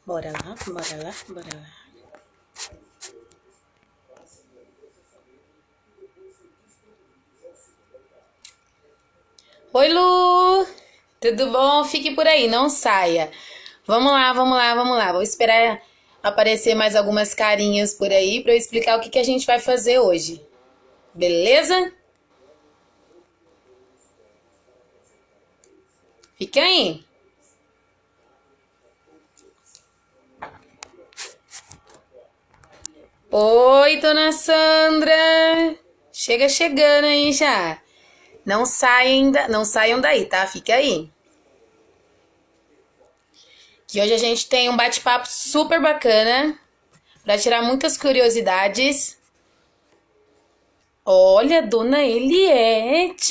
Bora lá, bora lá, bora lá. Oi, Lu! Tudo bom? Fique por aí, não saia. Vamos lá, vamos lá, vamos lá. Vou esperar aparecer mais algumas carinhas por aí para eu explicar o que a gente vai fazer hoje. Beleza? Fica aí. Oi, dona Sandra! Chega chegando aí já. Não saiam, não saiam daí, tá? Fica aí. Que hoje a gente tem um bate-papo super bacana para tirar muitas curiosidades. Olha, dona Eliette!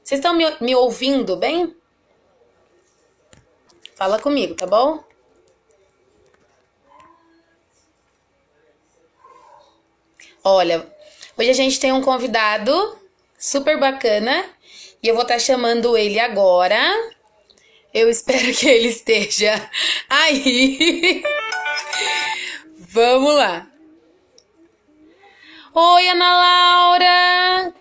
Vocês estão me ouvindo bem? Fala comigo, tá bom? Olha, hoje a gente tem um convidado super bacana e eu vou estar chamando ele agora. Eu espero que ele esteja aí. Vamos lá. Oi, Ana Laura!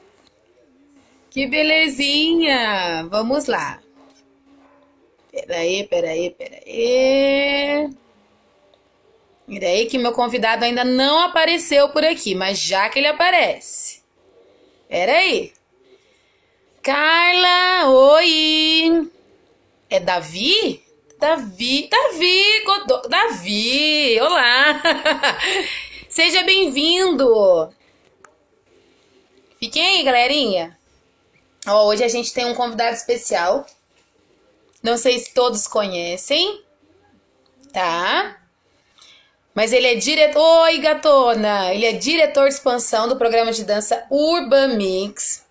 Que belezinha! Vamos lá. Peraí. Peraí que meu convidado ainda não apareceu por aqui, mas já que ele aparece. Peraí. Carla, oi! É Davi? Davi, olá! Seja bem-vindo! Fiquem aí, galerinha. Ó, hoje a gente tem um convidado especial. Não sei se todos conhecem, tá? Mas ele é diretor... Oi, gatona! Ele é diretor de expansão do programa de dança Urban Mix.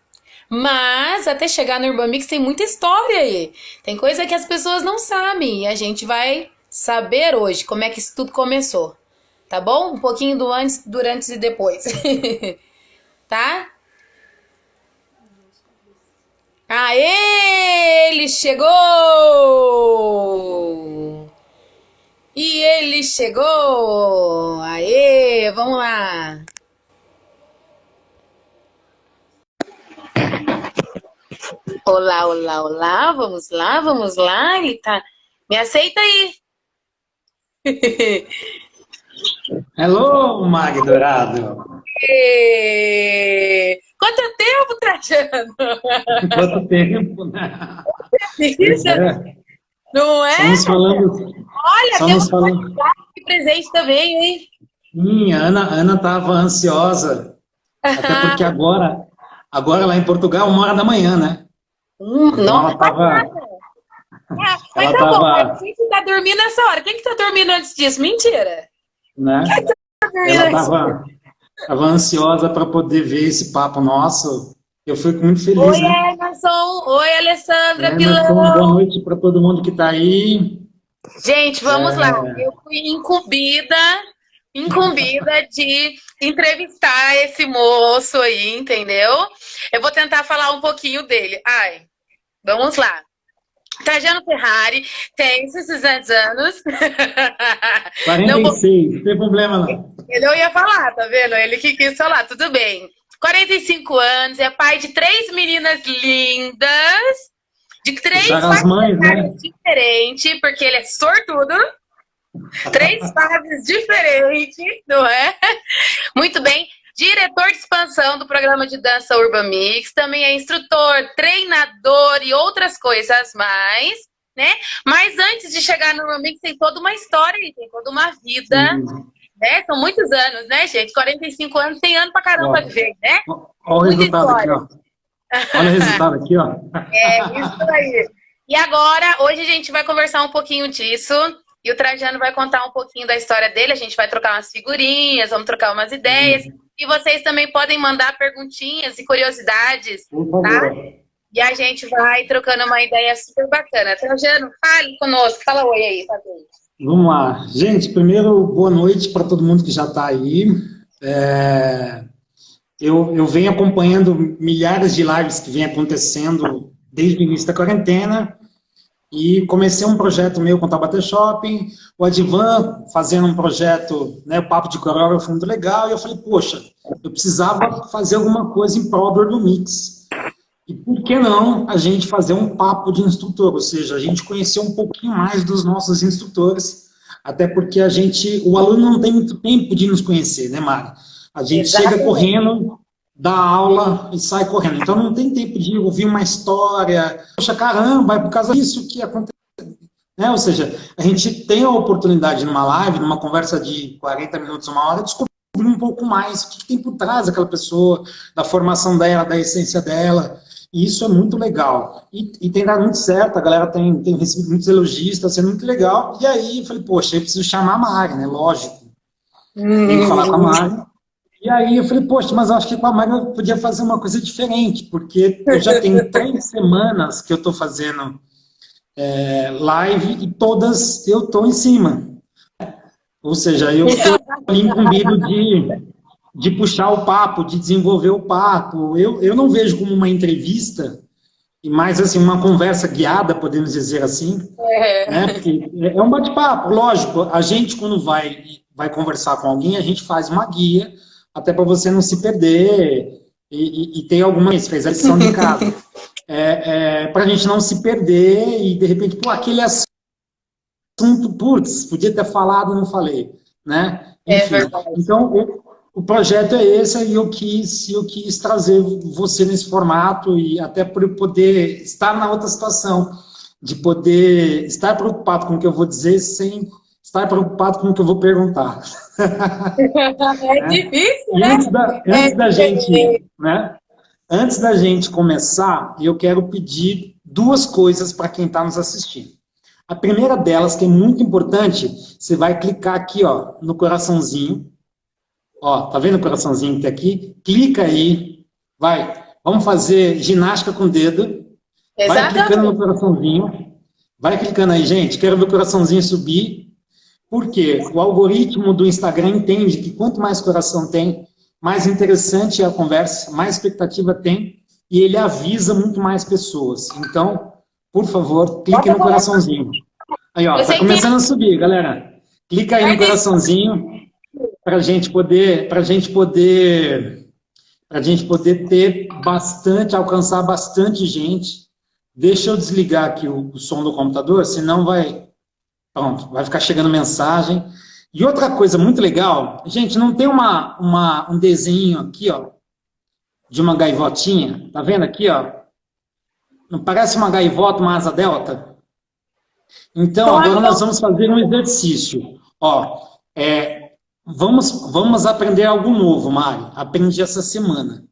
Mas até chegar no Urban Mix tem muita história aí. Tem coisa que as pessoas não sabem. E a gente vai saber hoje como é que isso tudo começou. Tá bom? Um pouquinho do antes, durante e depois. Tá? Aê! Ele chegou! E ele chegou! Aê! Vamos lá! Olá, olá, olá! Vamos lá, vamos lá! Ele tá... Me aceita aí! Hello, Mag Dourado! Quanto tempo, Trajano? Quanto tempo, né? Pois Isso, é. não é? Só nos falando. Olha, Só temos nos falando. um presente também, hein? A Ana estava ansiosa, até porque agora lá em Portugal, 1 hora da manhã, né? Então Não faz nada. Mas ela tá bom, mas estava, quem que tá dormindo nessa hora? Quem que tá dormindo antes disso? Mentira. né? Quem que tá dormindo Ela antes disso? estava ansiosa para poder ver esse papo nosso. Eu fico muito feliz, Oi, né? Emerson. Oi, Alessandra Emerson, boa Pilão. noite para todo mundo que está aí. Gente, vamos lá. Eu fui incumbida de entrevistar esse moço aí, entendeu? Eu vou tentar falar um pouquinho dele. Ai, vamos lá. Trajano Ferrari tem 60 anos. Não vou... 46, não tem problema não. Ele não ia falar, tá vendo? Ele que quis falar, tudo bem. 45 anos, é pai de 3 meninas lindas, de 3 Deixaram as mães, né? fases diferentes, porque ele é sortudo. 3 fases diferentes, não é? Muito bem. Diretor de expansão do programa de dança Urban Mix, também é instrutor, treinador e outras coisas mais, né? Mas antes de chegar no Urban Mix tem toda uma história, tem toda uma vida, né? São muitos anos, né, gente? 45 anos, tem ano pra caramba viver, né? Olha o resultado aqui, ó. Olha o resultado aqui, ó. É, isso aí. E agora, hoje a gente vai conversar um pouquinho disso. E o Trajano vai contar um pouquinho da história dele. A gente vai trocar umas figurinhas, vamos trocar umas ideias. E vocês também podem mandar perguntinhas e curiosidades, tá? E a gente vai trocando uma ideia super bacana. Trajano, fale conosco. Fala oi aí, tá bem? Vamos lá. Gente, primeiro, boa noite para todo mundo que já está aí. Eu venho acompanhando milhares de lives que vem acontecendo desde o início da quarentena. E comecei um projeto meu com o Taubaté Shopping, o Advan fazendo um projeto, né, o Papo de Coreógrafo muito legal, e eu falei, poxa, eu precisava fazer alguma coisa em prol do Urban. E por que não a gente fazer um papo de instrutor, ou seja, a gente conhecer um pouquinho mais dos nossos instrutores, até porque o aluno não tem muito tempo de nos conhecer, né, Mari? A gente chega Exatamente. correndo, dá aula e sai correndo. Então não tem tempo de ouvir uma história, poxa, caramba, é por causa disso que aconteceu. Né? Ou seja, a gente tem a oportunidade numa live, numa conversa de 40 minutos, uma hora, de descobrir um pouco mais o que tem por trás daquela pessoa, da formação dela, da essência dela. E isso é muito legal. E tem dado muito certo, a galera tem recebido muitos elogios, está sendo muito legal. E aí eu falei, poxa, eu preciso chamar a Mari, né? Lógico. Tem que falar com a Mari. E aí eu falei, poxa, mas eu acho que com a Mari eu podia fazer uma coisa diferente, porque eu já tenho 3 semanas que eu estou fazendo live e todas eu estou em cima. Ou seja, eu estou incumbido de puxar o papo, de desenvolver o papo. Eu não vejo como uma entrevista, e mais assim, uma conversa guiada, podemos dizer assim, né? Porque é um bate-papo, lógico. A gente, quando vai conversar com alguém, a gente faz uma guia, até para você não se perder, e tem algumas, fez a lição de casa, para a gente não se perder, e de repente, pô, aquele assunto, putz, podia ter falado, não falei, né? É Enfim, verdade. então o projeto é esse e eu quis trazer você nesse formato e até por eu poder estar na outra situação, de poder estar preocupado com o que eu vou dizer sem estar preocupado com o que eu vou perguntar. É Né? difícil, E né? antes da gente, né? Antes da gente começar, eu quero pedir 2 coisas para quem está nos assistindo. A primeira delas, que é muito importante, você vai clicar aqui, ó, no coraçãozinho. Ó, tá vendo o coraçãozinho que tá aqui? Clica aí. Vai. Vamos fazer ginástica com o dedo. Vai clicando no Exatamente. coraçãozinho. Vai clicando aí, gente. Quero ver o coraçãozinho subir. Por quê? O algoritmo do Instagram entende que quanto mais coração tem, mais interessante é a conversa, mais expectativa tem, e ele avisa muito mais pessoas. Então, por favor, clique Bota no coração. coraçõezinho. Aí, ó, Eu tá sei que começando a subir, galera. Clica aí no vai ter. coraçãozinho para a gente poder ter bastante, alcançar bastante gente. Deixa eu desligar aqui o som do computador, senão pronto, vai ficar chegando mensagem. E outra coisa muito legal, gente, não tem um desenho aqui, ó, de uma gaivotinha? Tá vendo aqui, ó? Não parece uma gaivota, uma asa delta? Então, agora nós vamos fazer um exercício. Ó, vamos aprender algo novo, Mari. Aprendi essa semana.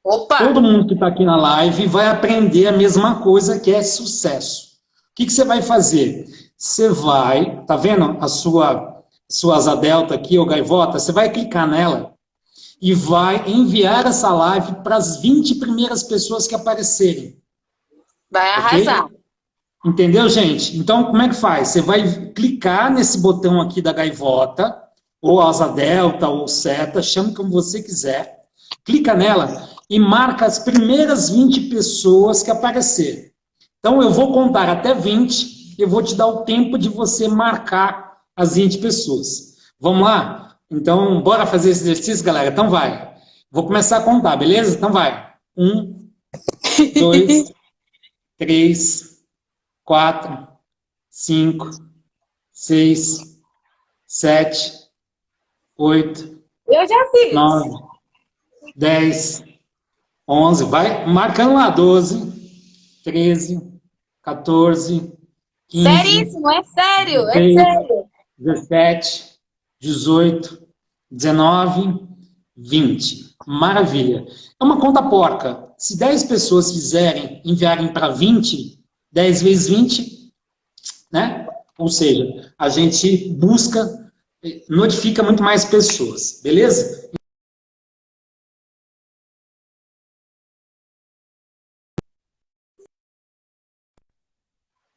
Opa! Todo mundo que está aqui na live vai aprender a mesma coisa, que é sucesso. O que você vai fazer? Você vai, tá vendo a sua asa delta aqui, ou gaivota? Você vai clicar nela e vai enviar essa live para as 20 primeiras pessoas que aparecerem. Vai Ok? arrasar. Entendeu, gente? Então, como é que faz? Você vai clicar nesse botão aqui da gaivota, ou asa delta, ou seta, chame como você quiser. Clica nela e marca as primeiras 20 pessoas que aparecerem. Então, eu vou contar até 20, eu vou te dar o tempo de você marcar as 20 pessoas. Vamos lá? Então, bora fazer esse exercício, galera? Então vai. Vou começar a contar, beleza? Então vai. 1, 2, 3, 4, 5, 6, 7, 8, Eu já fiz. 9, 10, 11, vai marcando lá, 12, 13, 14, 15, Seríssimo, é sério, é 16, sério. 17, 18, 19, 20. Maravilha. É uma conta porca. Se 10 pessoas enviarem para 20, 10 vezes 20, né? Ou seja, a gente busca, notifica muito mais pessoas, beleza?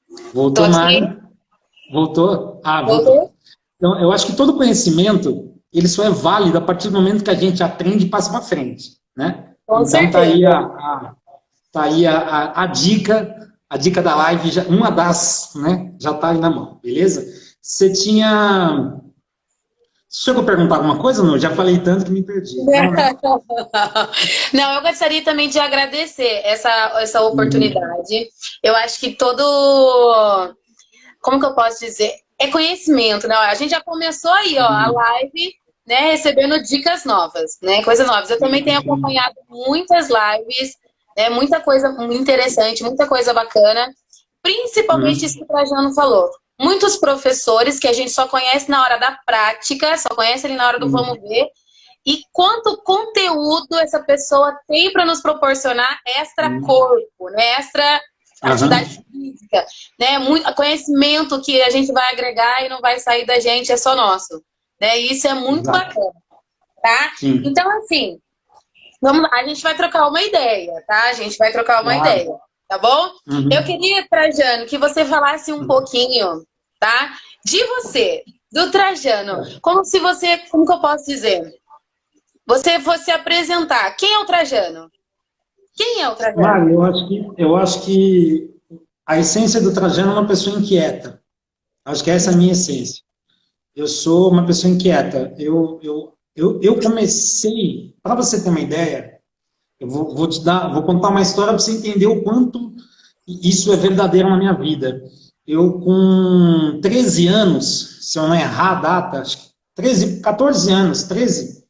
Tô Voltou, aqui. Mari? Voltou? Ah, voltou. Voltou? Então, eu acho que todo conhecimento, ele só é válido a partir do momento que a gente aprende e passa para frente, né? Com Então, certeza. tá aí a dica a dica da live, uma das, né, já está aí na mão, beleza? Você tinha... Você chegou a perguntar alguma coisa, não? Eu já falei tanto que me perdi. Não, né? Não, eu gostaria também de agradecer essa Uhum. oportunidade. Eu acho que todo, como que eu posso dizer? É conhecimento, né? A gente já começou aí, ó, a Sim, live, né, recebendo dicas novas, né? Coisas novas. Eu também sim, tenho sim. acompanhado muitas lives, né? Muita coisa interessante, muita coisa bacana. Principalmente isso Uhum. que o Trajano falou. Muitos professores que a gente só conhece na hora da prática, só conhece ali na hora do vamos Uhum. ver, e quanto conteúdo essa pessoa tem para nos proporcionar extra Uhum. corpo, né? Extra atividade Aham. física, né? Muito conhecimento que a gente vai agregar e não vai sair da gente, é só nosso, né? E isso é muito Exato. bacana, tá? Sim. Então, assim, vamos, a gente vai trocar uma ideia, tá? A gente vai trocar uma Claro. ideia, tá bom? Eu Uhum. queria, Trajano, que você falasse um pouquinho, tá? De você, do Trajano, como se você, como que eu posso dizer? Você fosse apresentar. Quem é o Trajano? Quem é o Trajano? Mário, eu acho que a essência do Trajano é uma pessoa inquieta. Acho que essa é a minha essência. Eu sou uma pessoa inquieta. Eu comecei, para você ter uma ideia, vou contar uma história para você entender o quanto isso é verdadeiro na minha vida. Eu, com 13 anos, se eu não errar a data, acho que 13, 14 anos, 13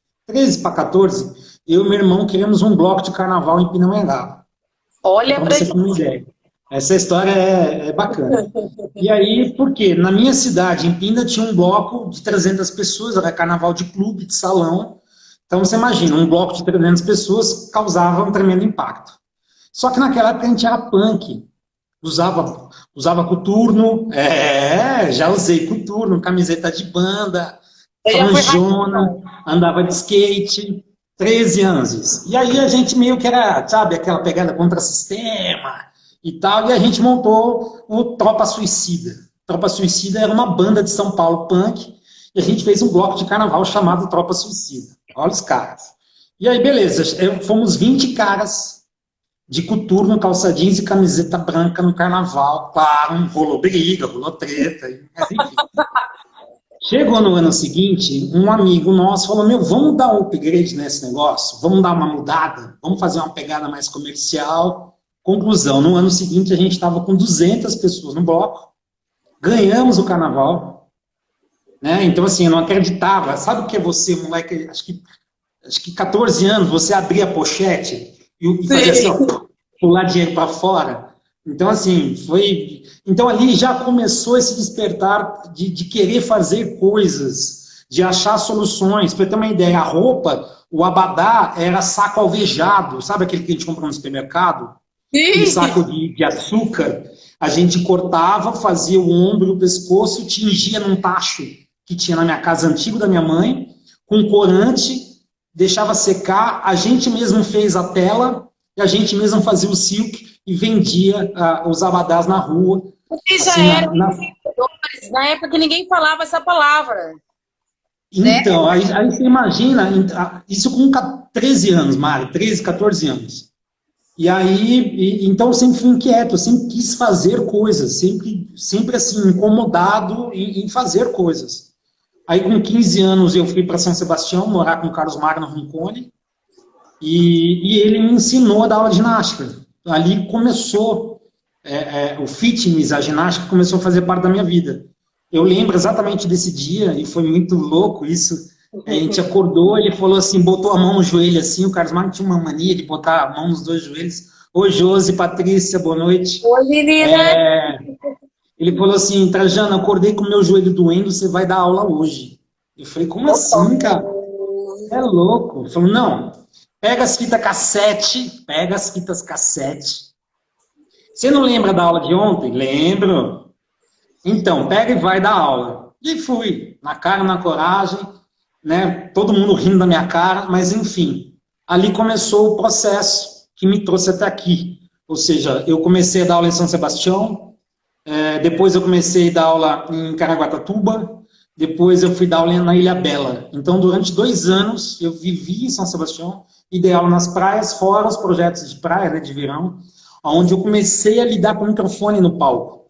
para 14, eu e meu irmão queremos um bloco de carnaval em Pindamonhangaba. Só Olha para pra você ter uma gente. ideia. Essa história é bacana. E aí, por quê? Na minha cidade, em Pinda, tinha um bloco de 300 pessoas, era carnaval de clube, de salão. Então, você imagina, um bloco de 300 pessoas causava um tremendo impacto. Só que naquela época a gente era punk, usava coturno, já usei coturno, camiseta de banda, Eu já fui franjona, radical. andava de skate, 13 anos isso. E aí a gente meio que era, sabe, aquela pegada contra-sistema e tal, e a gente montou o Tropa Suicida. Tropa Suicida era uma banda de São Paulo punk, e a gente fez um bloco de carnaval chamado Tropa Suicida. Olha os caras. E aí, beleza, fomos 20 caras de coturno, calça jeans e camiseta branca no carnaval. Claro, rolou briga, rolou treta, mas enfim. Chegou no ano seguinte, um amigo nosso falou, meu, vamos dar um upgrade nesse negócio? Vamos dar uma mudada? Vamos fazer uma pegada mais comercial? Conclusão, no ano seguinte a gente estava com 200 pessoas no bloco, ganhamos o carnaval, né? Então assim, eu não acreditava. Sabe o que é você, moleque, acho que 14 anos, você abria a pochete e fazia assim, ó, Sim. pular dinheiro para fora. Então, assim, foi. Então, ali já começou esse despertar de querer fazer coisas, de achar soluções. Para ter uma ideia, a roupa, o abadá era saco alvejado, sabe aquele que a gente compra no supermercado? Aquele saco Sim. de açúcar. A gente cortava, fazia o ombro, o pescoço, tingia num tacho que tinha na minha casa antigo da minha mãe, com corante, deixava secar, a gente mesmo fez a tela e a gente mesmo fazia o silk e vendia os abadás na rua, Vocês já assim, eram empreendedores na época que ninguém falava essa palavra, né? Então, aí você imagina, isso com 13 anos, Mário, 13, 14 anos. E aí, então eu sempre fui inquieto, eu sempre quis fazer coisas, sempre assim, incomodado em fazer coisas. Aí com 15 anos eu fui para São Sebastião, morar com o Carlos Magno Roncone, e ele me ensinou a dar aula de ginástica. Ali começou o fitness, a ginástica começou a fazer parte da minha vida. Eu lembro exatamente desse dia, e foi muito louco isso. A gente acordou, ele falou assim, botou a mão no joelho assim, o Carlos Magno tinha uma mania de botar a mão nos dois joelhos. Oi, Josi, Patrícia, boa noite. Oi, menina. Ele falou assim, Trajano, acordei com o meu joelho doendo, você vai dar aula hoje. Eu falei, como Opa. assim, cara? É louco. Ele falou, não, pega as fitas cassete. Você não lembra da aula de ontem? Lembro. Então, pega e vai dar aula. E fui, na cara, na coragem, né? Todo mundo rindo da minha cara, mas enfim. Ali começou o processo que me trouxe até aqui. Ou seja, eu comecei a dar aula em São Sebastião, depois eu comecei a dar aula em Caraguatatuba, depois eu fui dar aula na Ilha Bela. Então, durante 2 anos, eu vivi em São Sebastião e dei aula nas praias, fora os projetos de praia, né, de verão. onde eu comecei a lidar com o microfone no palco.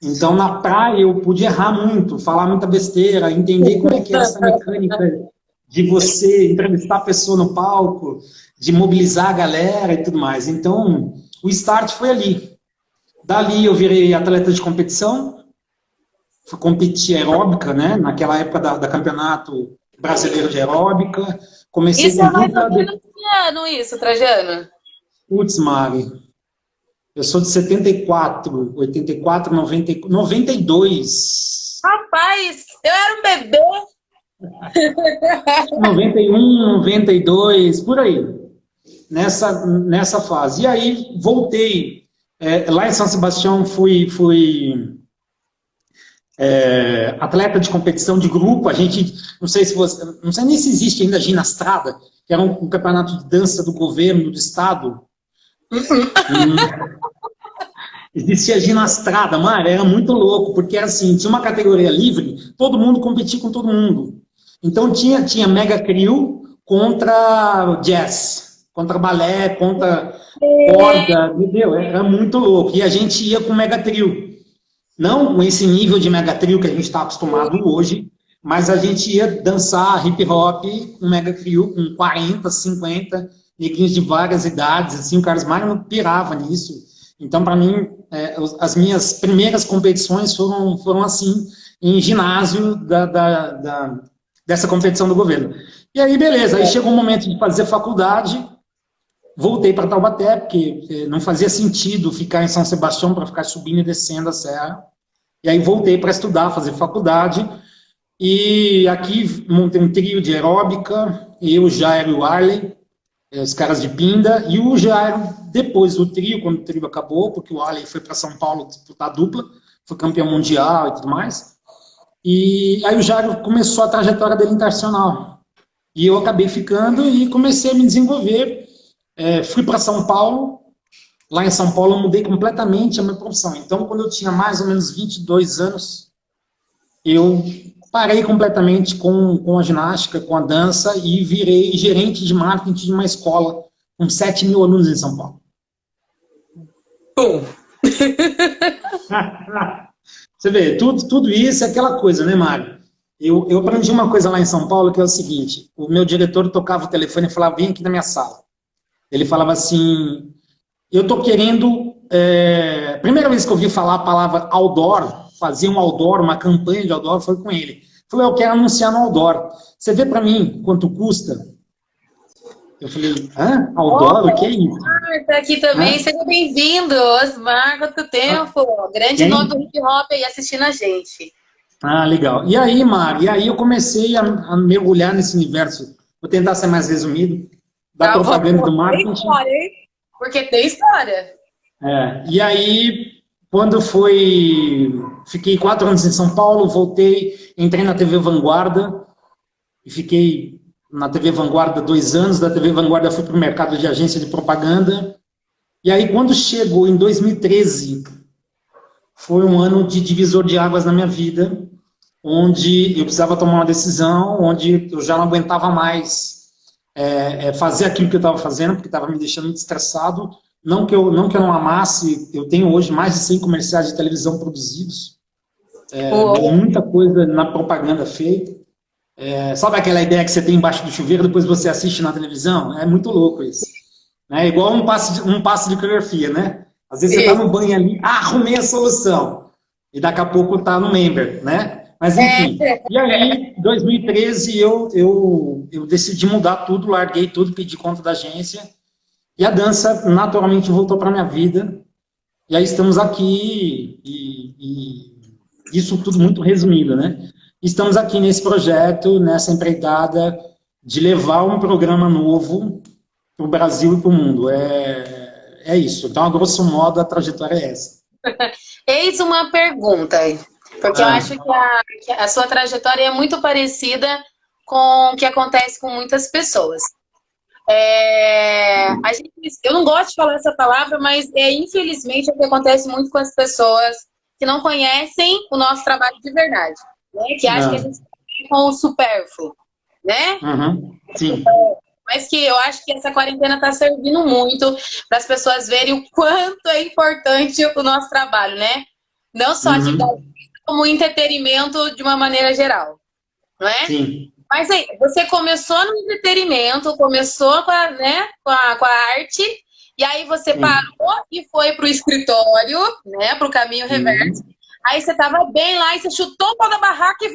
Então, na praia, eu pude errar muito, falar muita besteira, entender como é que era essa mecânica de você entrevistar a pessoa no palco, de mobilizar a galera e tudo mais. Então, o start foi ali. Dali eu virei atleta de competição, fui competir aeróbica, né? Naquela época da Campeonato Brasileiro de Aeróbica. Comecei Isso com é mais ou dupla de... menos que ano isso, Trajano? Putz, Mari, eu sou de 74, 84, 90, 92. Rapaz, eu era um bebê. 91, 92, por aí. Nessa fase. E aí voltei. Lá em São Sebastião fui atleta de competição de grupo. A gente, não sei se você, não sei nem se existe ainda a ginastrada, que era um campeonato de dança do governo do estado. Existia ginastrada, mano, era muito louco, porque era assim, tinha uma categoria livre, todo mundo competia com todo mundo. Então tinha mega crew contra jazz, contra balé, contra corda, entendeu? Era muito louco. E a gente ia com mega trio. Não com esse nível de mega trio que a gente está acostumado hoje, mas a gente ia dançar hip hop com mega trio, com 40, 50 neguinhos de várias idades, assim, o Carlos Magno pirava nisso. Então, para mim, as minhas primeiras competições foram assim, em ginásio dessa competição do governo. E aí, beleza, aí chegou o momento de fazer faculdade, voltei para Taubaté, porque não fazia sentido ficar em São Sebastião para ficar subindo e descendo a serra. E aí voltei para estudar, fazer faculdade. E aqui montei um trio de aeróbica, eu, Jairo e o Arley, os caras de Pinda, e o Jairo, depois do trio, quando o trio acabou, porque o Arley foi para São Paulo disputar dupla, foi campeão mundial e tudo mais. E aí o Jairo começou a trajetória dele internacional. E eu acabei ficando e comecei a me desenvolver. Fui para São Paulo. Lá em São Paulo eu mudei completamente a minha profissão. Então, quando eu tinha mais ou menos 22 anos, eu parei completamente com a ginástica, com a dança e virei gerente de marketing de uma escola com 7 mil alunos em São Paulo. Pum. Você vê, tudo isso é aquela coisa, né, Mário? Eu aprendi uma coisa lá em São Paulo que é o seguinte: o meu diretor tocava o telefone e falava, vem aqui na minha sala. Ele falava assim, eu estou querendo... primeira vez que eu ouvi falar a palavra outdoor, fazer um outdoor, uma campanha de outdoor, foi com ele. Falei, eu quero anunciar no outdoor. Você vê para mim quanto custa? Eu falei, hã? Outdoor? O que é isso? Tá aqui também, seja bem-vindo, Osmar, quanto tempo? Grande nome do hip hop aí assistindo a gente. Ah, legal. E aí, Mari, eu comecei a mergulhar nesse universo. Vou tentar ser mais resumido. Da propaganda do marketing. Tem história, hein? Porque tem história. E aí, quando fiquei 4 anos em São Paulo, voltei, entrei na TV Vanguarda e fiquei na TV Vanguarda 2 anos. Da TV Vanguarda fui para o mercado de agência de propaganda. E aí, quando chegou em 2013, foi um ano de divisor de águas na minha vida, onde eu precisava tomar uma decisão, onde eu já não aguentava mais fazer aquilo que eu estava fazendo, porque estava me deixando muito estressado. Não que eu não amasse, eu tenho hoje mais de 100 comerciais de televisão produzidos, muita coisa na propaganda feita. Sabe aquela ideia que você tem embaixo do chuveiro, depois você assiste na televisão? É muito louco isso. É igual um passe de coreografia, né? Às vezes você está no banho ali, arrumei a solução, e daqui a pouco está no member, né? Mas enfim, e aí, em 2013, eu decidi mudar tudo, larguei tudo, pedi conta da agência, e a dança naturalmente voltou para a minha vida, e aí estamos aqui, e isso tudo muito resumido, né? Estamos aqui nesse projeto, nessa empreitada, de levar um programa novo para o Brasil e para o mundo. É isso. Então, a grosso modo, a trajetória é essa. Eis uma pergunta, porque eu acho que a sua trajetória é muito parecida com o que acontece com muitas pessoas. Eu não gosto de falar essa palavra, mas infelizmente é o que acontece muito com as pessoas que não conhecem o nosso trabalho de verdade, né? Que acham que a gente está com o supérfluo, né? Sim. Mas que eu acho que essa quarentena está servindo muito para as pessoas verem o quanto é importante o nosso trabalho, né? Não só atividade, Uhum. como entretenimento de uma maneira geral, não é? Sim. Mas aí, você começou no entretenimento, começou com a, né, com a arte, e aí você Sim. parou e foi para o escritório, né, para o caminho reverso. Uhum. Aí você estava bem lá e você chutou o pau da barraca e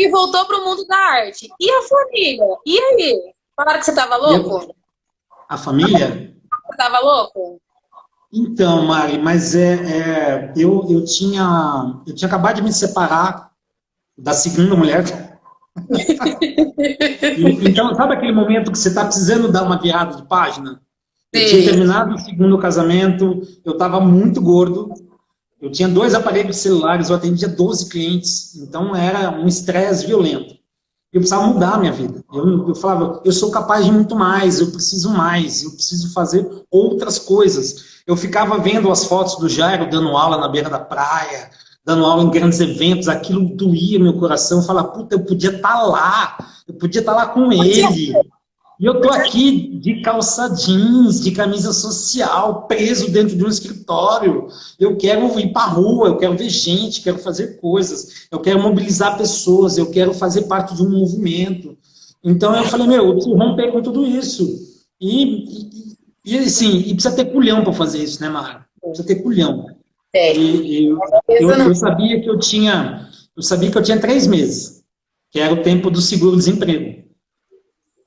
voltou para o mundo da arte. E a família? E aí? Falaram que você estava E louco? a família? Você estava louco? Então, Mari, mas eu tinha acabado de me separar da segunda mulher. Então, sabe aquele momento que você está precisando dar uma virada de página? Eu tinha Sim. terminado o segundo casamento, eu estava muito gordo, eu tinha 2 aparelhos celulares, eu atendia 12 clientes, então era um estresse violento. Eu precisava mudar a minha vida. Eu falava, eu sou capaz de muito mais, eu preciso fazer outras coisas. Eu ficava vendo as fotos do Jairo dando aula na beira da praia, dando aula em grandes eventos, aquilo doía meu coração. Eu falava, puta, eu podia estar lá, eu podia estar lá com Podia, ele. E eu tô podia. aqui de calça jeans, de camisa social, preso dentro de um escritório. Eu quero ir para a rua, eu quero ver gente, quero fazer coisas, eu quero mobilizar pessoas, eu quero fazer parte de um movimento. Então eu falei, meu, eu preciso romper com tudo isso. Assim, e precisa ter culhão para fazer isso, né, Mara? Precisa ter culhão. É, E eu sabia que eu tinha 3 meses, que era o tempo do seguro-desemprego.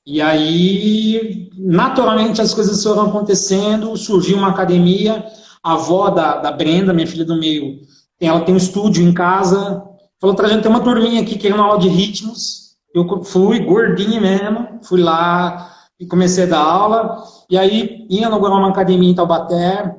E aí, naturalmente, as coisas foram acontecendo, surgiu uma academia, a avó da Brenda, minha filha do meio, ela tem um estúdio em casa, falou pra gente, tem uma turminha aqui querendo aula de ritmos, eu fui gordinho mesmo, fui lá e comecei a dar aula, e aí ia inaugurar uma academia em Taubaté,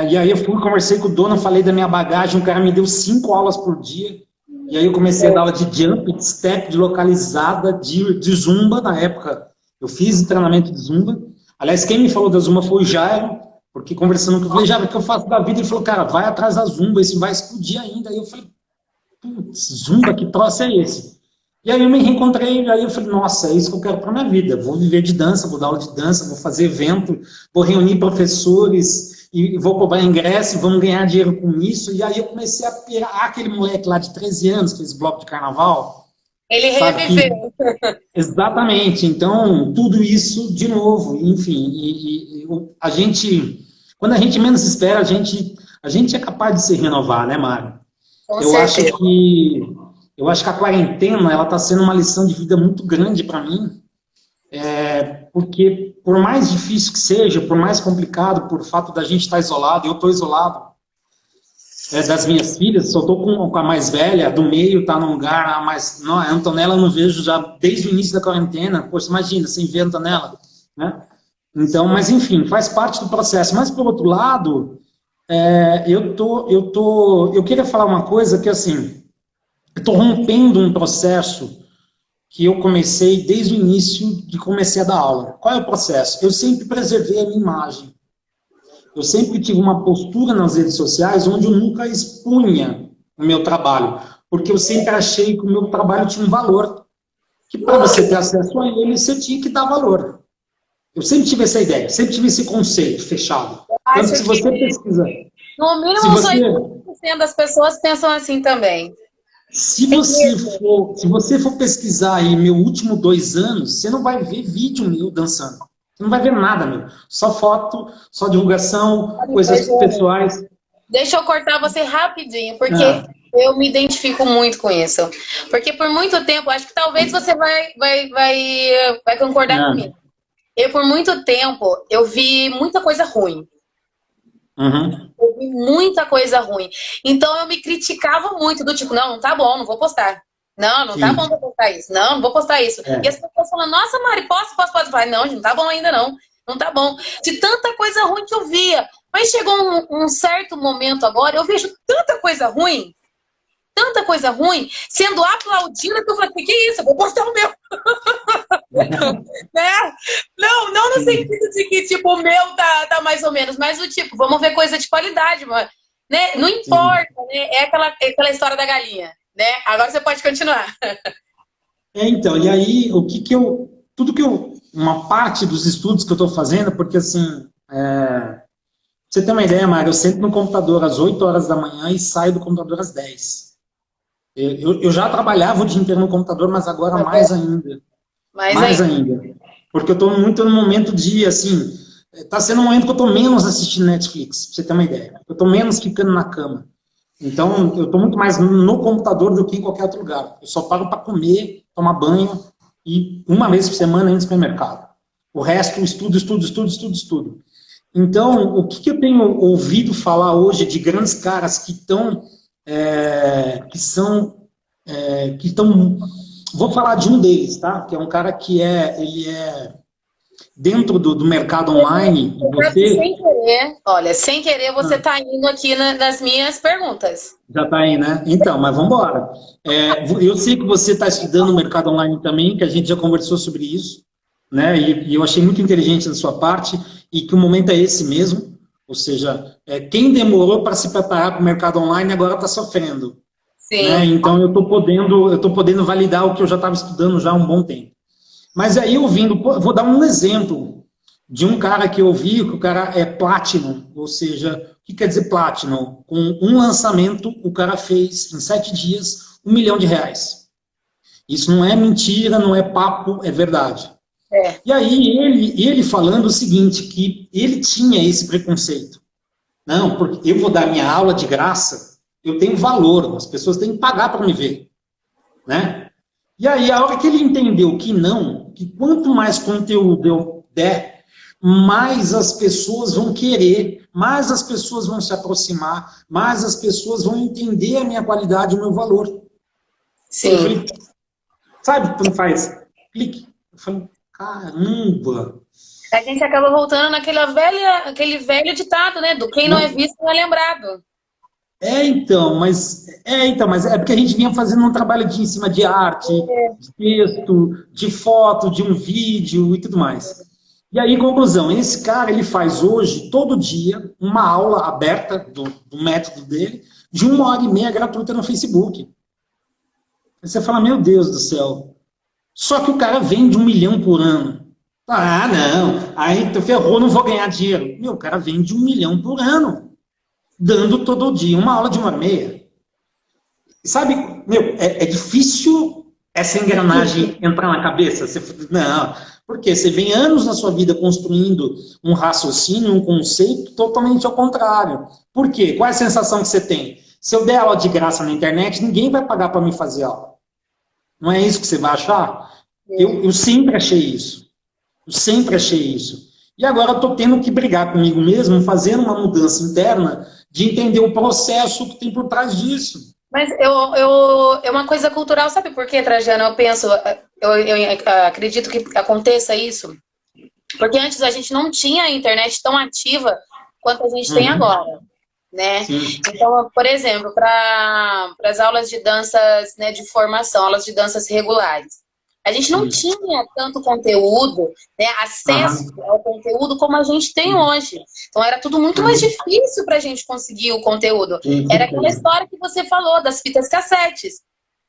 e aí eu fui, conversei com o dono, falei da minha bagagem, o cara me deu 5 aulas por dia. E aí eu comecei a dar aula de jump, de step, de localizada, de zumba na época. Eu fiz treinamento de zumba. Aliás, quem me falou da zumba foi o Jairo, porque conversando com ele, eu falei, Jairo, o que eu faço da vida? Ele falou, cara, vai atrás da zumba, isso vai explodir ainda. Aí eu falei, putz, zumba, que troço é esse? E aí eu me reencontrei, e aí eu falei, nossa, é isso que eu quero para minha vida. Vou viver de dança, vou dar aula de dança, vou fazer evento, vou reunir professores e vou cobrar ingresso, e vamos ganhar dinheiro com isso. E aí eu comecei a pirar aquele moleque lá de 13 anos, fez bloco de carnaval, ele sabe que reviveu. exatamente. Então, tudo isso de novo, enfim, quando a gente menos espera, a gente é capaz de se renovar, né, Mário? Com Eu acho certeza. que eu acho que a quarentena ela está sendo uma lição de vida muito grande para mim, porque por mais difícil que seja, por mais complicado, por fato da gente estar isolado, eu estou isolado das minhas filhas, só estou com a mais velha, do meio está num lugar, a Antonella eu não vejo já desde o início da quarentena, poxa, imagina, sem ver a Antonella, né? Então, mas enfim, faz parte do processo. Mas por outro lado, eu queria falar uma coisa que assim, eu estou rompendo um processo que eu comecei desde o início de comecei a dar aula. Qual é o processo? Eu sempre preservei a minha imagem. Eu sempre tive uma postura nas redes sociais onde eu nunca expunha o meu trabalho, porque eu sempre achei que o meu trabalho tinha um valor, que para você ter acesso a ele, você tinha que dar valor. Eu sempre tive essa ideia, sempre tive esse conceito fechado. Tanto que Acho se que você pesquisa, no mínimo se uns você 80% das pessoas pensam assim também. Se Tem você mesmo. for, se você for pesquisar aí meu último 2 anos, você não vai ver vídeo meu dançando. Você não vai ver nada meu. Só foto, só divulgação, coisas pessoais. Deixa eu cortar você rapidinho, porque Ah, eu me identifico muito com isso. Porque por muito tempo, acho que talvez você vai concordar ah, comigo. Eu, por muito tempo, eu vi muita coisa ruim. uhum, Eu vi muita coisa ruim. Então eu me criticava muito, do tipo, não, não tá bom, não vou postar. Não, não tá bom sim, pra postar isso. Não, não vou postar isso. E as é, pessoas falando, nossa, Mari, posso. Eu falei, não, não tá bom ainda não. Não tá bom. De tanta coisa ruim que eu via. Mas chegou um certo momento agora, eu vejo tanta coisa ruim, sendo aplaudida, que eu falei, que é isso? Eu vou postar o meu. Né? Não no sim, sentido de que, tipo, o meu tá mais ou menos, mas o tipo, vamos ver coisa de qualidade, mano. Né? Não sim. importa, né? É aquela história da galinha, né? Agora você pode continuar. Então, e aí, o que que eu tudo que uma parte dos estudos que eu estou fazendo, porque assim, pra você ter uma ideia, Mário, eu sento no computador às 8 horas da manhã e saio do computador às 10. Eu já trabalhava o dia inteiro no computador, mas agora mais ainda. Mais Mais ainda. ainda. Porque eu estou muito no momento de, assim, está sendo um momento que eu estou menos assistindo Netflix, pra você ter uma ideia. Eu estou menos ficando na cama. Então, eu estou muito mais no computador do que em qualquer outro lugar. Eu só paro para comer, tomar banho e uma vez por semana ir no supermercado. O resto, estudo. Então, o que eu tenho ouvido falar hoje de grandes caras que estão, que estão, vou falar de um deles, tá? Que é um cara que ele é dentro do mercado online. Sem querer, olha, sem querer você está indo aqui nas minhas perguntas. Já está aí, né? Então, mas vamos embora. Eu sei que você está estudando o mercado online também, que a gente já conversou sobre isso, né? E eu achei muito inteligente da sua parte e que o momento é esse mesmo. Ou seja, quem demorou para se preparar para o mercado online agora está sofrendo. Sim. Né? Então, eu estou podendo validar o que eu já estava estudando já há um bom tempo. Mas aí, vou dar um exemplo de um cara que eu vi, que o cara é Platinum, ou seja, o que quer dizer Platinum? Com um lançamento, o cara fez, em 7 dias, R$ 1 milhão. Isso não é mentira, não é papo, é verdade. E aí, ele falando o seguinte, que ele tinha esse preconceito. Não, porque eu vou dar minha aula de graça, eu tenho valor, as pessoas têm que pagar para me ver. Né? E aí, a hora que ele entendeu que não, que quanto mais conteúdo eu der, mais as pessoas vão querer, mais as pessoas vão se aproximar, mais as pessoas vão entender a minha qualidade, o meu valor. Sim. Eu falei, sabe quando faz clique? Eu falei, caramba! A gente acaba voltando aquele velho ditado, né? Do quem não é visto não é lembrado. Mas é porque a gente vinha fazendo um trabalho em cima de arte, de texto, de foto, de um vídeo e tudo mais. E aí, conclusão, esse cara, ele faz hoje, todo dia, uma aula aberta do método dele, de 1h30 gratuita no Facebook. Aí você fala, meu Deus do céu. Só que o cara vende 1 milhão por ano. Ah, não, aí tu ferrou, não vou ganhar dinheiro. Meu, o cara vende 1 milhão por ano, dando todo dia uma aula de 1h30. Sabe, meu, é difícil essa engrenagem entrar na cabeça. Não, porque você vem anos na sua vida construindo um raciocínio, um conceito totalmente ao contrário. Por quê? Qual é a sensação que você tem? Se eu der aula de graça na internet, ninguém vai pagar para me fazer aula. Não é isso que você vai achar? Eu sempre achei isso. Eu sempre achei isso. E agora eu estou tendo que brigar comigo mesmo, fazendo uma mudança interna de entender o processo que tem por trás disso. Mas é uma coisa cultural, sabe por quê, Trajano? Eu acredito que aconteça isso. Porque antes a gente não tinha a internet tão ativa quanto a gente tem agora, né? Sim. Então, por exemplo, para as aulas de danças, né, de formação, aulas de danças regulares, a gente não tinha tanto conteúdo, né, acesso ao conteúdo como a gente tem hoje. Então era tudo muito mais difícil para a gente conseguir o conteúdo. Era aquela história que você falou das fitas cassetes,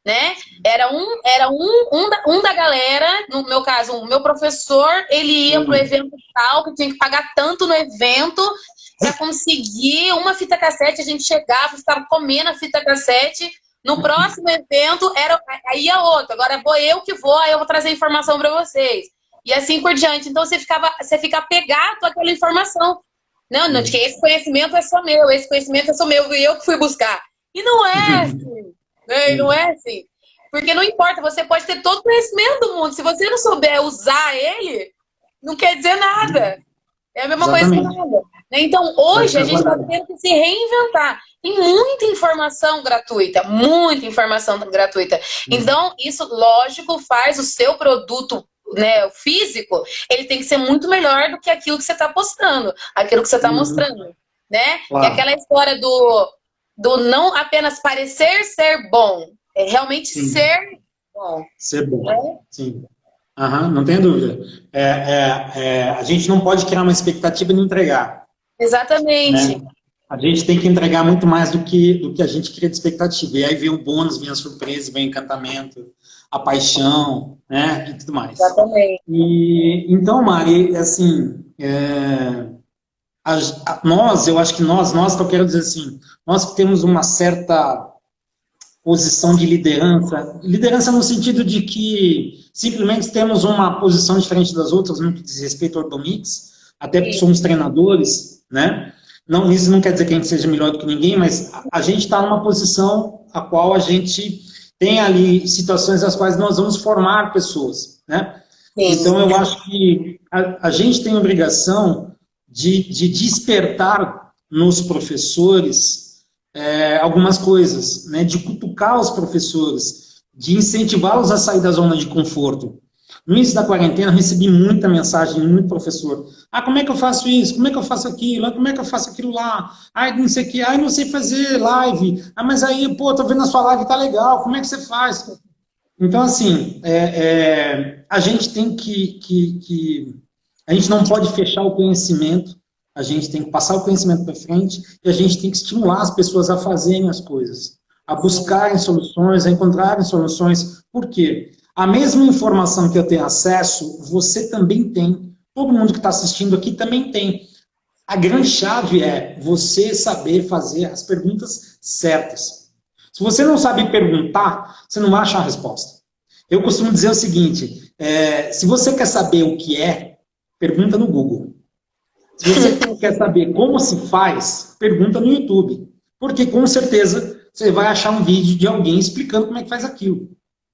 né? Era um da galera, no meu caso, o meu professor, ele ia pro evento tal, que tinha que pagar tanto no evento para conseguir uma fita cassete. A gente chegava, estava comendo a fita cassete. No próximo evento, aí ia outro. Agora vou eu que vou, aí eu vou trazer informação para vocês. E assim por diante. Então você fica apegado àquela informação. Não, de que esse conhecimento é só meu, esse conhecimento é só meu, e eu que fui buscar. E não é assim. Né? Não é assim. Porque não importa, você pode ter todo o conhecimento do mundo. Se você não souber usar ele, não quer dizer nada. É a mesma coisa que nada. Então, hoje, a gente está tendo que se reinventar. Tem muita informação gratuita, muita informação gratuita. Então, isso, lógico, faz o seu produto, né, físico, ele tem que ser muito melhor do que aquilo que você está postando, aquilo que você está mostrando, né? Claro. É aquela história do não apenas parecer ser bom, é realmente ser bom. Ser bom, sim. Não tem dúvida. A gente não pode criar uma expectativa e não entregar. Exatamente. Né? A gente tem que entregar muito mais do que a gente cria de expectativa. E aí vem o bônus, vem a surpresa, vem o encantamento, a paixão, né? E tudo mais. Exatamente. E, então, Mari, assim, nós, eu acho que nós que eu quero dizer assim, nós que temos uma certa posição de liderança no sentido de que simplesmente temos uma posição diferente das outras no que diz respeito ao Ordomix, até porque Isso. somos treinadores, né? Não, isso não quer dizer que a gente seja melhor do que ninguém, mas a gente está numa posição a qual a gente tem ali situações as quais nós vamos formar pessoas, né? Sim. Então eu acho que a gente tem a obrigação de despertar nos professores algumas coisas, né? De cutucar os professores, de incentivá-los a sair da zona de conforto. No início da quarentena, eu recebi muita mensagem de muito professor. Ah, como é que eu faço isso? Como é que eu faço aquilo? Ah, como é que eu faço aquilo lá? Ah, não sei o que. Ah, não sei fazer live. Ah, mas aí, pô, tô vendo a sua live, tá legal. Como é que você faz? Então, assim, a gente tem a gente não pode fechar o conhecimento, a gente tem que passar o conhecimento para frente e a gente tem que estimular as pessoas a fazerem as coisas, a buscarem soluções, a encontrarem soluções. Por quê? A mesma informação que eu tenho acesso, você também tem. Todo mundo que está assistindo aqui também tem. A grande chave é você saber fazer as perguntas certas. Se você não sabe perguntar, você não vai achar a resposta. Eu costumo dizer o seguinte, se você quer saber o que é, pergunta no Google. Se você quer saber como se faz, pergunta no YouTube. Porque com certeza você vai achar um vídeo de alguém explicando como é que faz aquilo.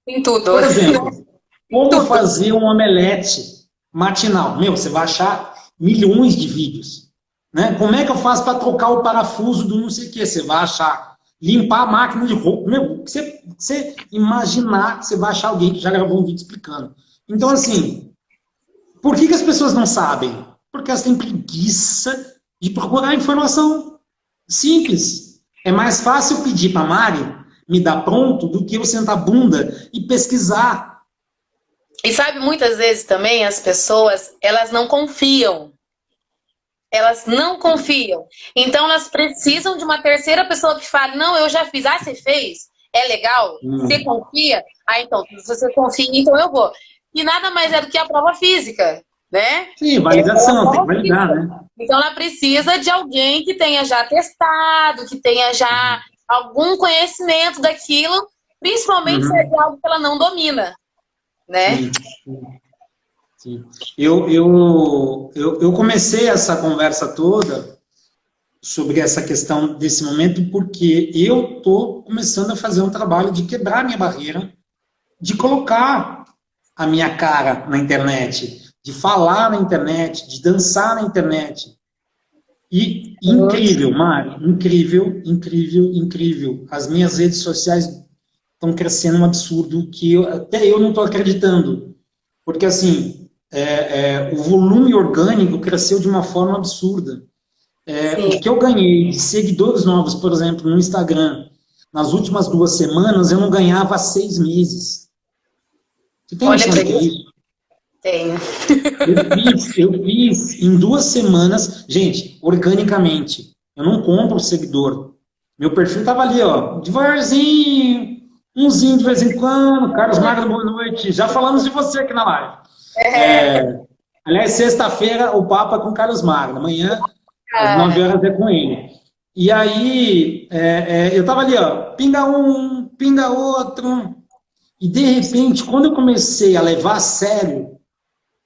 Em tudo. Por exemplo, como fazer um omelete matinal. Você vai achar milhões de vídeos. Né? Como é que eu faço para trocar o parafuso do não sei o que? Você vai achar. Limpar a máquina de roupa. Você imaginar que você vai achar alguém que já gravou um vídeo explicando. Então, assim, por que as pessoas não sabem? Porque elas têm preguiça de procurar informação simples. É mais fácil pedir para a Mari me dar pronto do que eu sentar a bunda e pesquisar. E sabe, muitas vezes também as pessoas, elas não confiam. Elas não confiam. Então elas precisam de uma terceira pessoa que fale, não, eu já fiz. Ah, você fez? É legal? Você confia? Ah, então, se você confia, então eu vou. E nada mais é do que a prova física, né? Sim, validação, tem que validar, né? Então ela precisa de alguém que tenha já testado, que tenha já algum conhecimento daquilo, principalmente se é de algo que ela não domina, né? Sim, sim. Eu comecei essa conversa toda sobre essa questão desse momento porque eu estou começando a fazer um trabalho de quebrar a minha barreira, de colocar a minha cara na internet, de falar na internet, de dançar na internet. E incrível, Mari, incrível, incrível, incrível. As minhas redes sociais estão crescendo um absurdo que até eu não estou acreditando. Porque, assim, o volume orgânico cresceu de uma forma absurda. O que eu ganhei de seguidores novos, por exemplo, no Instagram, nas últimas 2 semanas, eu não ganhava há 6 meses. Você tem noção do que é isso? Tenho. Eu fiz em 2 semanas, gente, organicamente. Eu não compro seguidor. Meu perfil tava ali, ó, devagarzinho, umzinho de vez em quando. Carlos Magno, boa noite. Já falamos de você aqui na live. Aliás, sexta-feira o papo é com Carlos Magno. Amanhã, às 9 horas, é com ele. E aí, eu tava ali, ó, pinga um, pinga outro. E, de repente, quando eu comecei a levar a sério,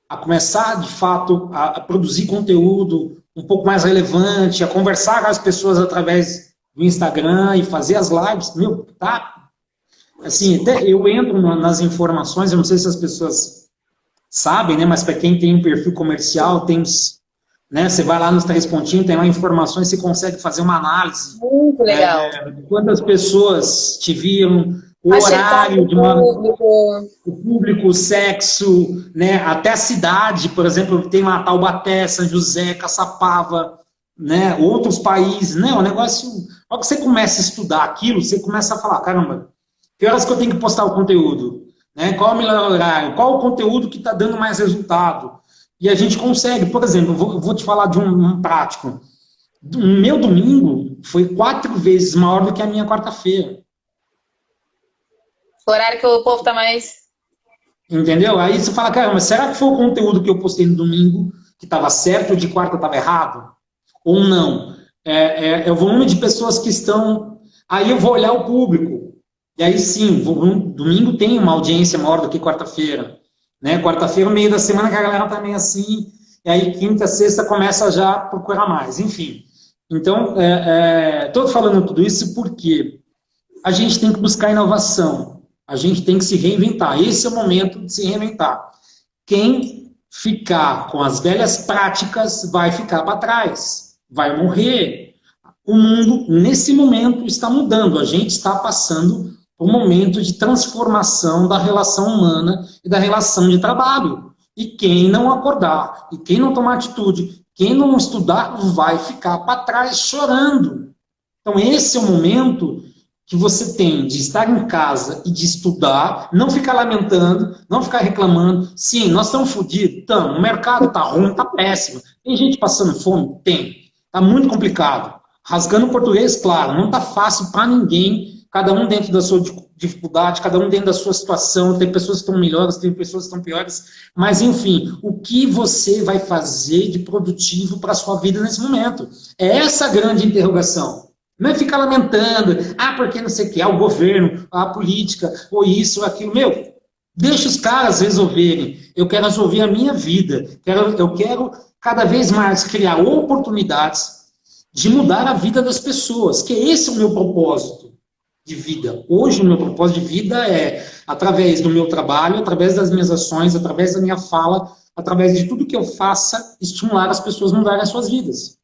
a começar, de fato, a produzir conteúdo um pouco mais relevante, a conversar com as pessoas através do Instagram e fazer as lives, tá? Assim, até eu entro nas informações, eu não sei se as pessoas sabem, né? Mas para quem tem um perfil comercial, tem né? Você vai lá nos 3 pontinhos, tem lá informações, você consegue fazer uma análise. Muito legal. Quantas pessoas te viram, o horário de o público, o sexo, né? Até a cidade, por exemplo, tem lá Taubaté, São José, Caçapava, né? Outros países, né? O negócio, ao que você começa a estudar aquilo, você começa a falar, caramba, que horas que eu tenho que postar o conteúdo? Né? Qual é o melhor horário? Qual o conteúdo que está dando mais resultado? E a gente consegue, por exemplo, vou te falar de um prático. O meu domingo foi 4 vezes maior do que a minha quarta-feira. O horário que o povo tá mais... Entendeu? Aí você fala, caramba, será que foi o conteúdo que eu postei no domingo que estava certo ou de quarta estava errado? Ou não? É o volume de pessoas que estão... Aí eu vou olhar o público. E aí sim, domingo tem uma audiência maior do que quarta-feira. Né? Quarta-feira, no meio da semana, que a galera tá meio assim, e aí quinta, sexta começa já a procurar mais. Enfim. Então, estou falando tudo isso porque a gente tem que buscar inovação. A gente tem que se reinventar. Esse é o momento de se reinventar. Quem ficar com as velhas práticas vai ficar para trás, vai morrer. O mundo, nesse momento, está mudando. A gente está passando por um momento de transformação da relação humana e da relação de trabalho. E quem não acordar, e quem não tomar atitude, quem não estudar, vai ficar para trás chorando. Então, esse é o momento que você tem de estar em casa e de estudar, não ficar lamentando, não ficar reclamando. Sim, nós estamos fodidos, estamos. O mercado está ruim, está péssimo. Tem gente passando fome? Tem. Está muito complicado. Rasgando o português, claro, não está fácil para ninguém, cada um dentro da sua dificuldade, cada um dentro da sua situação. Tem pessoas que estão melhores, tem pessoas que estão piores. Mas, enfim, o que você vai fazer de produtivo para a sua vida nesse momento? É essa a grande interrogação. Não é ficar lamentando, porque não sei o que, o governo, a política, ou isso, ou aquilo. Meu, deixa os caras resolverem. Eu quero resolver a minha vida. Eu quero cada vez mais criar oportunidades de mudar a vida das pessoas, que esse é o meu propósito de vida. Hoje, o meu propósito de vida é, através do meu trabalho, através das minhas ações, através da minha fala, através de tudo que eu faça, estimular as pessoas a mudarem as suas vidas.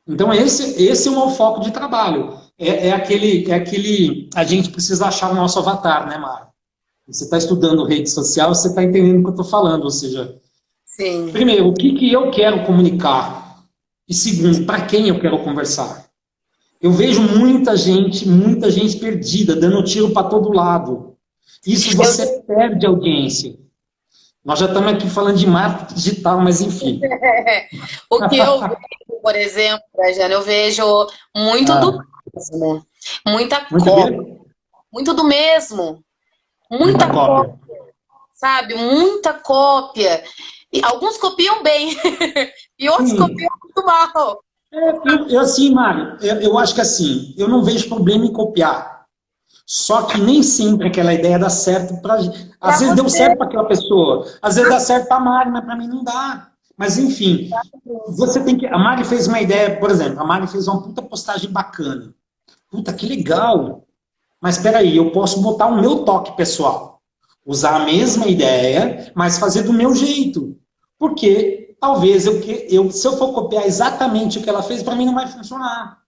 Então, esse é o meu foco de trabalho. Aquele... A gente precisa achar o nosso avatar, né, Mara? Você está estudando rede social, você está entendendo o que eu estou falando. Ou seja, Sim. Primeiro, o que eu quero comunicar? E segundo, para quem eu quero conversar? Eu vejo muita gente perdida, dando tiro para todo lado. Isso você perde audiência. Nós já estamos aqui falando de marketing digital, mas enfim. O que eu vejo, por exemplo, Trajano, eu vejo muito do mesmo. Muita cópia. Muito do mesmo. Muita cópia. Sabe? Muita cópia. E alguns copiam bem. E outros copiam muito mal. Assim, Mário, eu acho que assim, eu não vejo problema em copiar. Só que nem sempre aquela ideia dá certo para... Às vezes deu certo para aquela pessoa, às vezes dá certo para a Mari, mas para mim não dá. Mas enfim, você tem que... A Mari fez uma ideia, por exemplo, a Mari fez uma puta postagem bacana. Puta, que legal. Mas espera aí, eu posso botar o meu toque pessoal. Usar a mesma ideia, mas fazer do meu jeito. Porque talvez se eu for copiar exatamente o que ela fez, para mim não vai funcionar.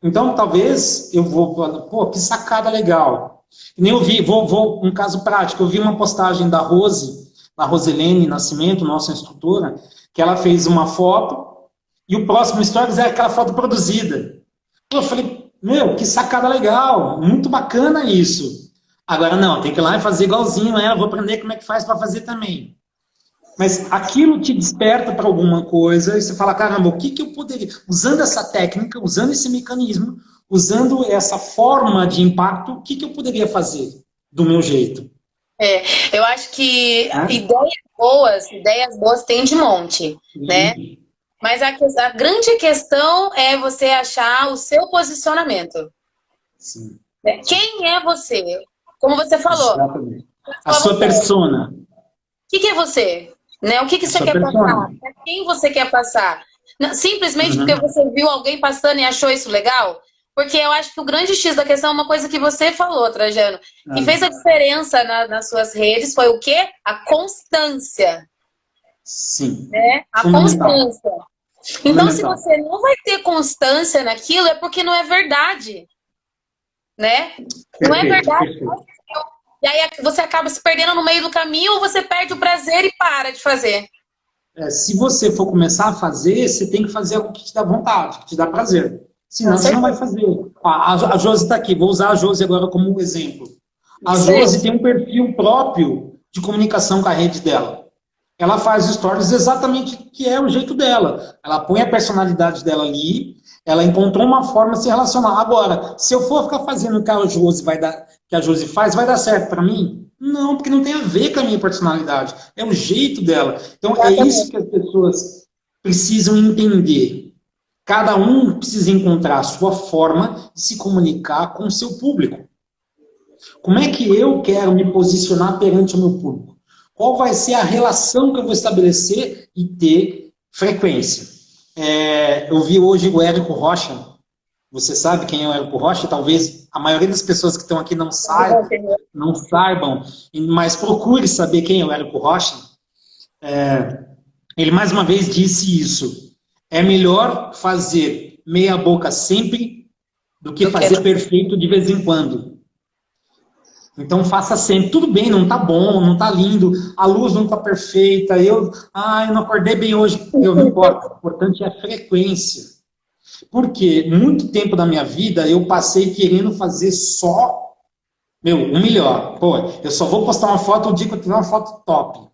Então, talvez eu vou falar, pô, que sacada legal. Nem eu vi, um caso prático, eu vi uma postagem da Roselene Nascimento, nossa instrutora, que ela fez uma foto e o próximo stories é aquela foto produzida. Pô, eu falei, meu, que sacada legal, muito bacana isso. Agora não, tem que ir lá e fazer igualzinho ela, vou aprender como é que faz para fazer também. Mas aquilo te desperta para alguma coisa e você fala, caramba, o que eu poderia... Usando essa técnica, usando esse mecanismo, usando essa forma de impacto, o que eu poderia fazer do meu jeito? Eu acho que ideias boas tem de monte, né? Mas a grande questão é você achar o seu posicionamento. Sim. Quem é você? Como você falou. Exatamente. A sua persona. O que é você? Né? O que você quer passar? Quem você quer passar? Simplesmente porque você viu alguém passando e achou isso legal? Porque eu acho que o grande X da questão é uma coisa que você falou, Trajano. Que fez a diferença nas suas redes foi o quê? A constância. Sim. Né? A constância. Então, se você não vai ter constância naquilo, é porque não é verdade. Né? Não é verdade. E aí você acaba se perdendo no meio do caminho ou você perde o prazer e para de fazer. Se você for começar a fazer, você tem que fazer algo que te dá vontade, que te dá prazer. Senão você não vai fazer. A Josi está aqui, vou usar a Josi agora como exemplo. A Josi tem um perfil próprio de comunicação com a rede dela. ela faz stories exatamente que é o jeito dela. Ela põe a personalidade dela ali, ela encontrou uma forma de se relacionar. Agora, se eu for ficar fazendo o que a Josi que a Josi faz, vai dar certo para mim? Não, porque não tem a ver com a minha personalidade. É o jeito dela. Então, é isso que as pessoas precisam entender. Cada um precisa encontrar a sua forma de se comunicar com o seu público. Como é que eu quero me posicionar perante o meu público? Qual vai ser a relação que eu vou estabelecer e ter frequência? Eu vi hoje o Érico Rocha. Você sabe quem é o Érico Rocha? Talvez a maioria das pessoas que estão aqui não saibam, mas procure saber quem é o Érico Rocha. Ele mais uma vez disse isso. É melhor fazer meia boca sempre do que fazer perfeito de vez em quando. Então faça sempre. Tudo bem, não tá bom, não tá lindo, a luz não tá perfeita, eu não acordei bem hoje. Não importa. O importante é a frequência. Porque muito tempo da minha vida eu passei querendo fazer só o melhor. Pô, eu só vou postar uma foto o dia que eu tiver uma foto top.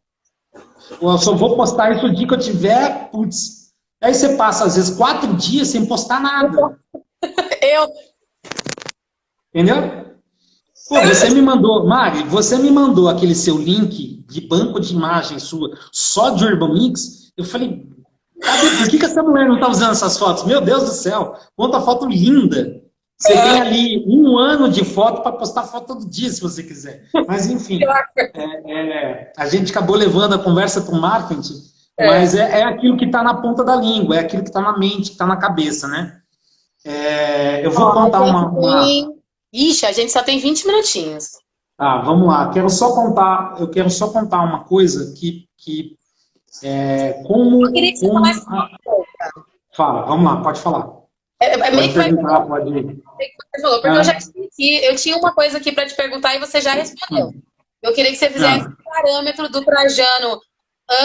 Ou eu só vou postar isso o dia que eu tiver, putz. Aí você passa, às vezes, 4 dias sem postar nada. Entendeu? Pô, você me mandou, Mari, você me mandou aquele seu link de banco de imagens sua, só de Urban Mix. Eu falei, por que essa mulher não está usando essas fotos? Meu Deus do céu, quanta foto linda. Você tem ali 1 ano de foto para postar foto todo dia, se você quiser. Mas, enfim, a gente acabou levando a conversa para o marketing, mas é aquilo que está na ponta da língua, é aquilo que está na mente, que está na cabeça, né? Eu vou contar uma... Ixi, a gente só tem 20 minutinhos. Vamos lá. Eu quero só contar uma coisa como... Eu queria que você falasse... Fala, vamos lá, pode falar. Meio que vai... Pode ir. Você falou, porque eu já esqueci. Eu tinha uma coisa aqui para te perguntar e você já respondeu. Eu queria que você fizesse um parâmetro do Trajano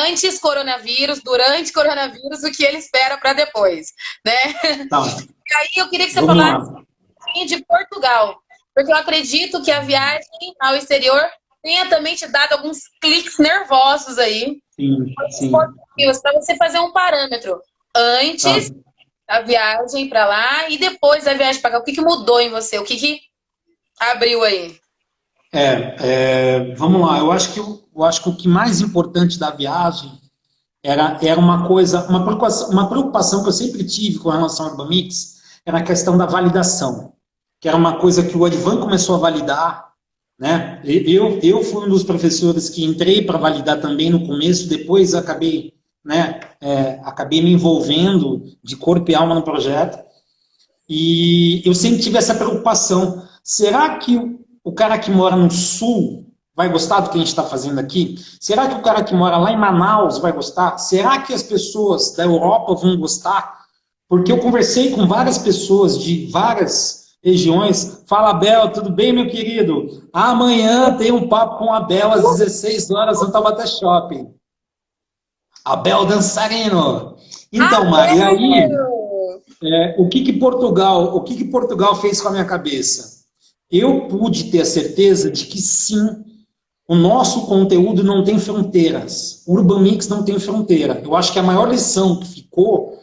antes coronavírus, durante coronavírus, o que ele espera para depois, né? Tá. E aí eu queria que você falasse de Portugal, porque eu acredito que a viagem ao exterior tenha também te dado alguns cliques nervosos aí. Sim. Para você fazer um parâmetro antes da viagem para lá e depois da viagem para cá. O que mudou em você? O que abriu aí? Vamos lá. Eu acho que o que mais importante da viagem era uma preocupação que eu sempre tive com relação ao Urban Mix, era a questão da validação, que era uma coisa que o Advan começou a validar, né? Eu fui um dos professores que entrei para validar também no começo, depois acabei me envolvendo de corpo e alma no projeto, e eu sempre tive essa preocupação. Será que o cara que mora no Sul vai gostar do que a gente está fazendo aqui? Será que o cara que mora lá em Manaus vai gostar? Será que as pessoas da Europa vão gostar? Porque eu conversei com várias pessoas de várias regiões. Fala, Abel, tudo bem, meu querido? Amanhã tem um papo com a Abel às 16 horas no Taubaté Shopping. Abel dançarino. Então, Mari, aí, o que Portugal fez com a minha cabeça? Eu pude ter a certeza de que sim, o nosso conteúdo não tem fronteiras. O Urban Mix não tem fronteira. Eu acho que a maior lição que ficou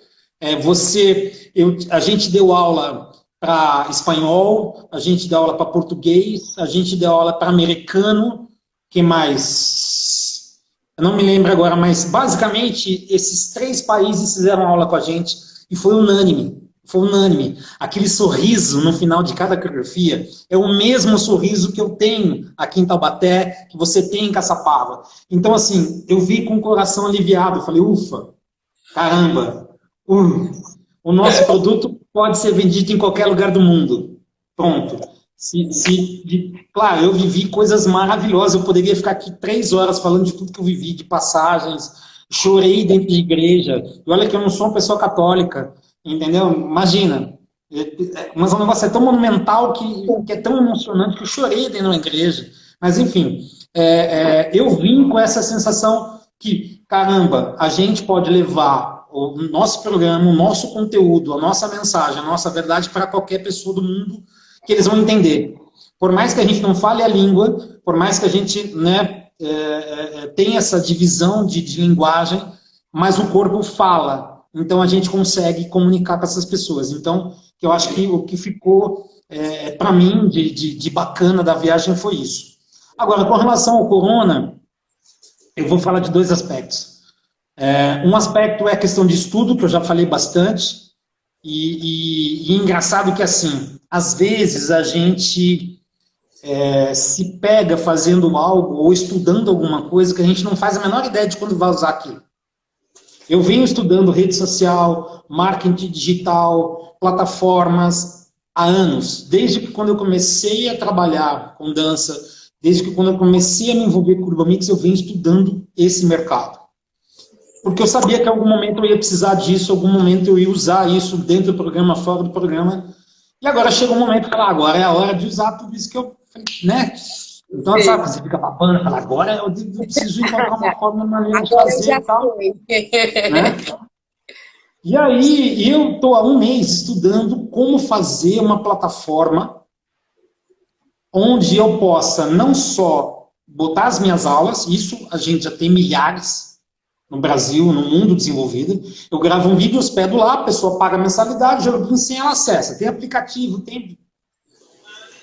a gente deu aula para espanhol, a gente deu aula para português, a gente deu aula para americano, que mais? Eu não me lembro agora, mas basicamente esses 3 países fizeram aula com a gente e foi unânime. Foi unânime. Aquele sorriso no final de cada coreografia é o mesmo sorriso que eu tenho aqui em Taubaté, que você tem em Caçapava. Então, assim, eu vi com o coração aliviado. Eu falei, ufa, caramba, o nosso produto pode ser vendido em qualquer lugar do mundo. Pronto. Claro, eu vivi coisas maravilhosas. Eu poderia ficar aqui 3 horas falando de tudo que eu vivi, de passagens. Chorei dentro de igreja. E olha que eu não sou uma pessoa católica. Entendeu? Imagina. Mas o negócio é tão monumental que é tão emocionante que eu chorei dentro da igreja. Mas, enfim, eu vim com essa sensação que, caramba, a gente pode levar o nosso programa, o nosso conteúdo, a nossa mensagem, a nossa verdade para qualquer pessoa do mundo que eles vão entender. Por mais que a gente não fale a língua, por mais que a gente tem essa divisão de linguagem, mas o corpo fala. Então, a gente consegue comunicar com essas pessoas. Então, eu acho que o que ficou, para mim, de bacana da viagem foi isso. Agora, com relação ao corona, eu vou falar de dois aspectos. Um aspecto é a questão de estudo, que eu já falei bastante, e engraçado que, assim, às vezes a gente se pega fazendo algo ou estudando alguma coisa que a gente não faz a menor ideia de quando vai usar aquilo. Eu venho estudando rede social, marketing digital, plataformas há anos, desde que quando eu comecei a trabalhar com dança, desde que quando eu comecei a me envolver com o Urban Mix, eu venho estudando esse mercado. Porque eu sabia que em algum momento eu ia precisar disso, em algum momento eu ia usar isso dentro do programa, fora do programa. E agora chega um momento que agora é a hora de usar tudo isso que eu... né? Então, sabe, você fica babando, fala, agora eu preciso encontrar uma forma, uma maneira de fazer e tal. Né? E aí, eu estou há um mês estudando como fazer uma plataforma onde eu possa não só botar as minhas aulas, isso a gente já tem milhares no Brasil, no mundo desenvolvido. Eu gravo um vídeo, hospedo lá, a pessoa paga a mensalidade, eu ensino, ela acessa. Tem aplicativo, tem...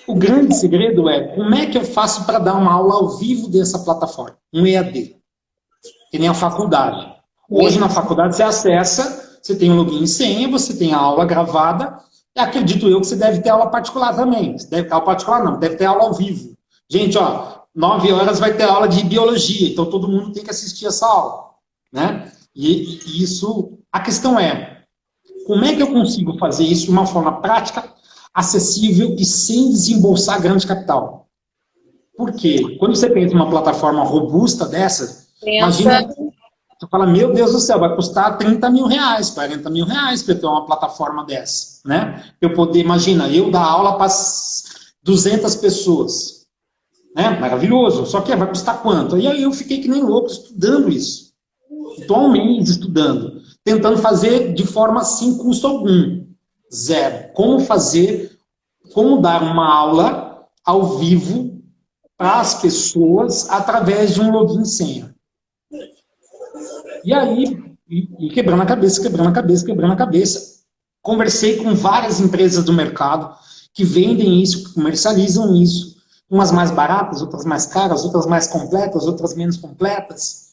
O grande segredo é como é que eu faço para dar uma aula ao vivo dessa plataforma, um EAD, que nem a faculdade. Hoje na faculdade você acessa, você tem um login e senha, você tem a aula gravada, e acredito eu que você deve ter aula particular também. Você deve ter aula particular não, deve ter aula ao vivo. Gente, ó, 9 horas vai ter aula de biologia, então todo mundo tem que assistir essa aula. Né? E isso, a questão é, como é que eu consigo fazer isso de uma forma prática, acessível e sem desembolsar grande capital? Porque quando você pensa em uma plataforma robusta dessa, imagina, você fala, meu Deus do céu, vai custar 30 mil reais, 40 mil reais para eu ter uma plataforma dessa, né? Eu poder, imagina, eu dar aula para 200 pessoas, né? Maravilhoso, só que vai custar quanto? E aí eu fiquei que nem louco estudando isso. Estou há um mês estudando, tentando fazer de forma sem custo algum, zero. Como dar uma aula ao vivo para as pessoas através de um login e senha. E aí, quebrando a cabeça, quebrando a cabeça, quebrando a cabeça. Conversei com várias empresas do mercado que vendem isso, que comercializam isso, umas mais baratas, outras mais caras, outras mais completas, outras menos completas.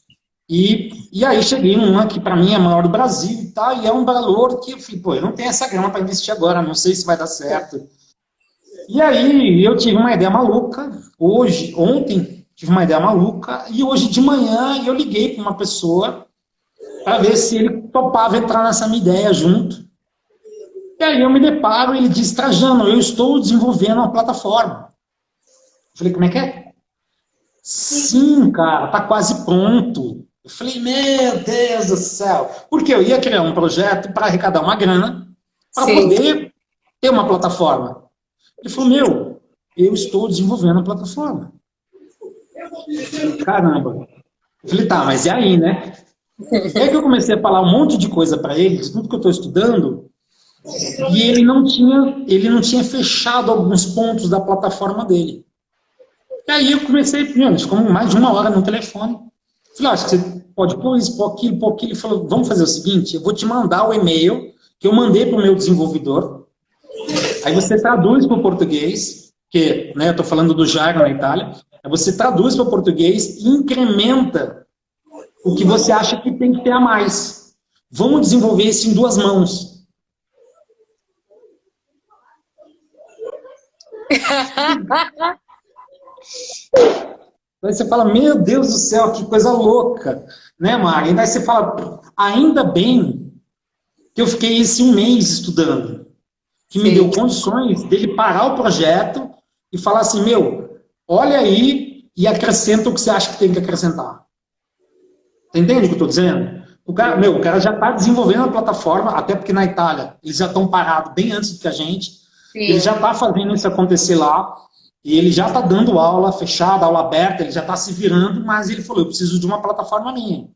E aí cheguei em uma que para mim é a maior do Brasil e tal, e é um valor que eu falei, pô, eu não tenho essa grana para investir agora, não sei se vai dar certo. E aí eu tive uma ideia maluca, ontem tive uma ideia maluca, e hoje de manhã eu liguei para uma pessoa para ver se ele topava entrar nessa minha ideia junto. E aí eu me deparo, ele diz, Trajano, eu estou desenvolvendo uma plataforma. Eu falei, como é que é? Sim, cara, tá quase pronto. Eu falei, meu Deus do céu. Porque eu ia criar um projeto para arrecadar uma grana, para poder ter uma plataforma. Ele falou, meu, eu estou desenvolvendo a plataforma. Eu falei, caramba. Eu falei, tá, mas e aí, né? E aí que eu comecei a falar um monte de coisa para ele, de tudo que eu estou estudando, e ele não tinha fechado alguns pontos da plataforma dele. E aí eu comecei, ficou mais de 1 hora no telefone. Falei, acho que você pode pôr isso, pôr aquilo, pôr aquilo. Ele falou, vamos fazer o seguinte, eu vou te mandar o e-mail que eu mandei para o meu desenvolvedor. Aí você traduz para o português, que né, eu estou falando do Jairo na Itália. Aí você traduz para o português e incrementa o que você acha que tem que ter a mais. Vamos desenvolver isso em 2 mãos. Aí você fala, meu Deus do céu, que coisa louca, né, Mari? E daí você fala, ainda bem que eu fiquei esse 1 mês estudando, que me deu condições dele parar o projeto e falar assim, meu, olha aí e acrescenta o que você acha que tem que acrescentar. Você entende o que eu estou dizendo? O cara já está desenvolvendo a plataforma, até porque na Itália eles já estão parados bem antes do que a gente, ele já está fazendo isso acontecer lá, e ele já está dando aula fechada, aula aberta, ele já está se virando, mas ele falou, eu preciso de uma plataforma minha.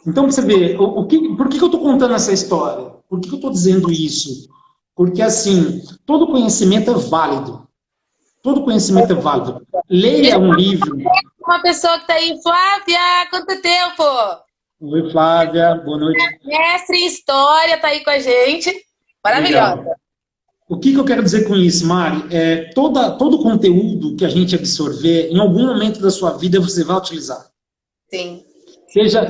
Então, você vê, por que eu estou contando essa história? Por que eu estou dizendo isso? Porque, assim, todo conhecimento é válido. Todo conhecimento é válido. Leia um livro. uma pessoa que tá aí. Flávia, quanto tempo? Oi, Flávia, boa noite. Mestre em História tá aí com a gente. Maravilhosa. Legal. O que eu quero dizer com isso, Mari? Todo conteúdo que a gente absorver, em algum momento da sua vida você vai utilizar. Sim.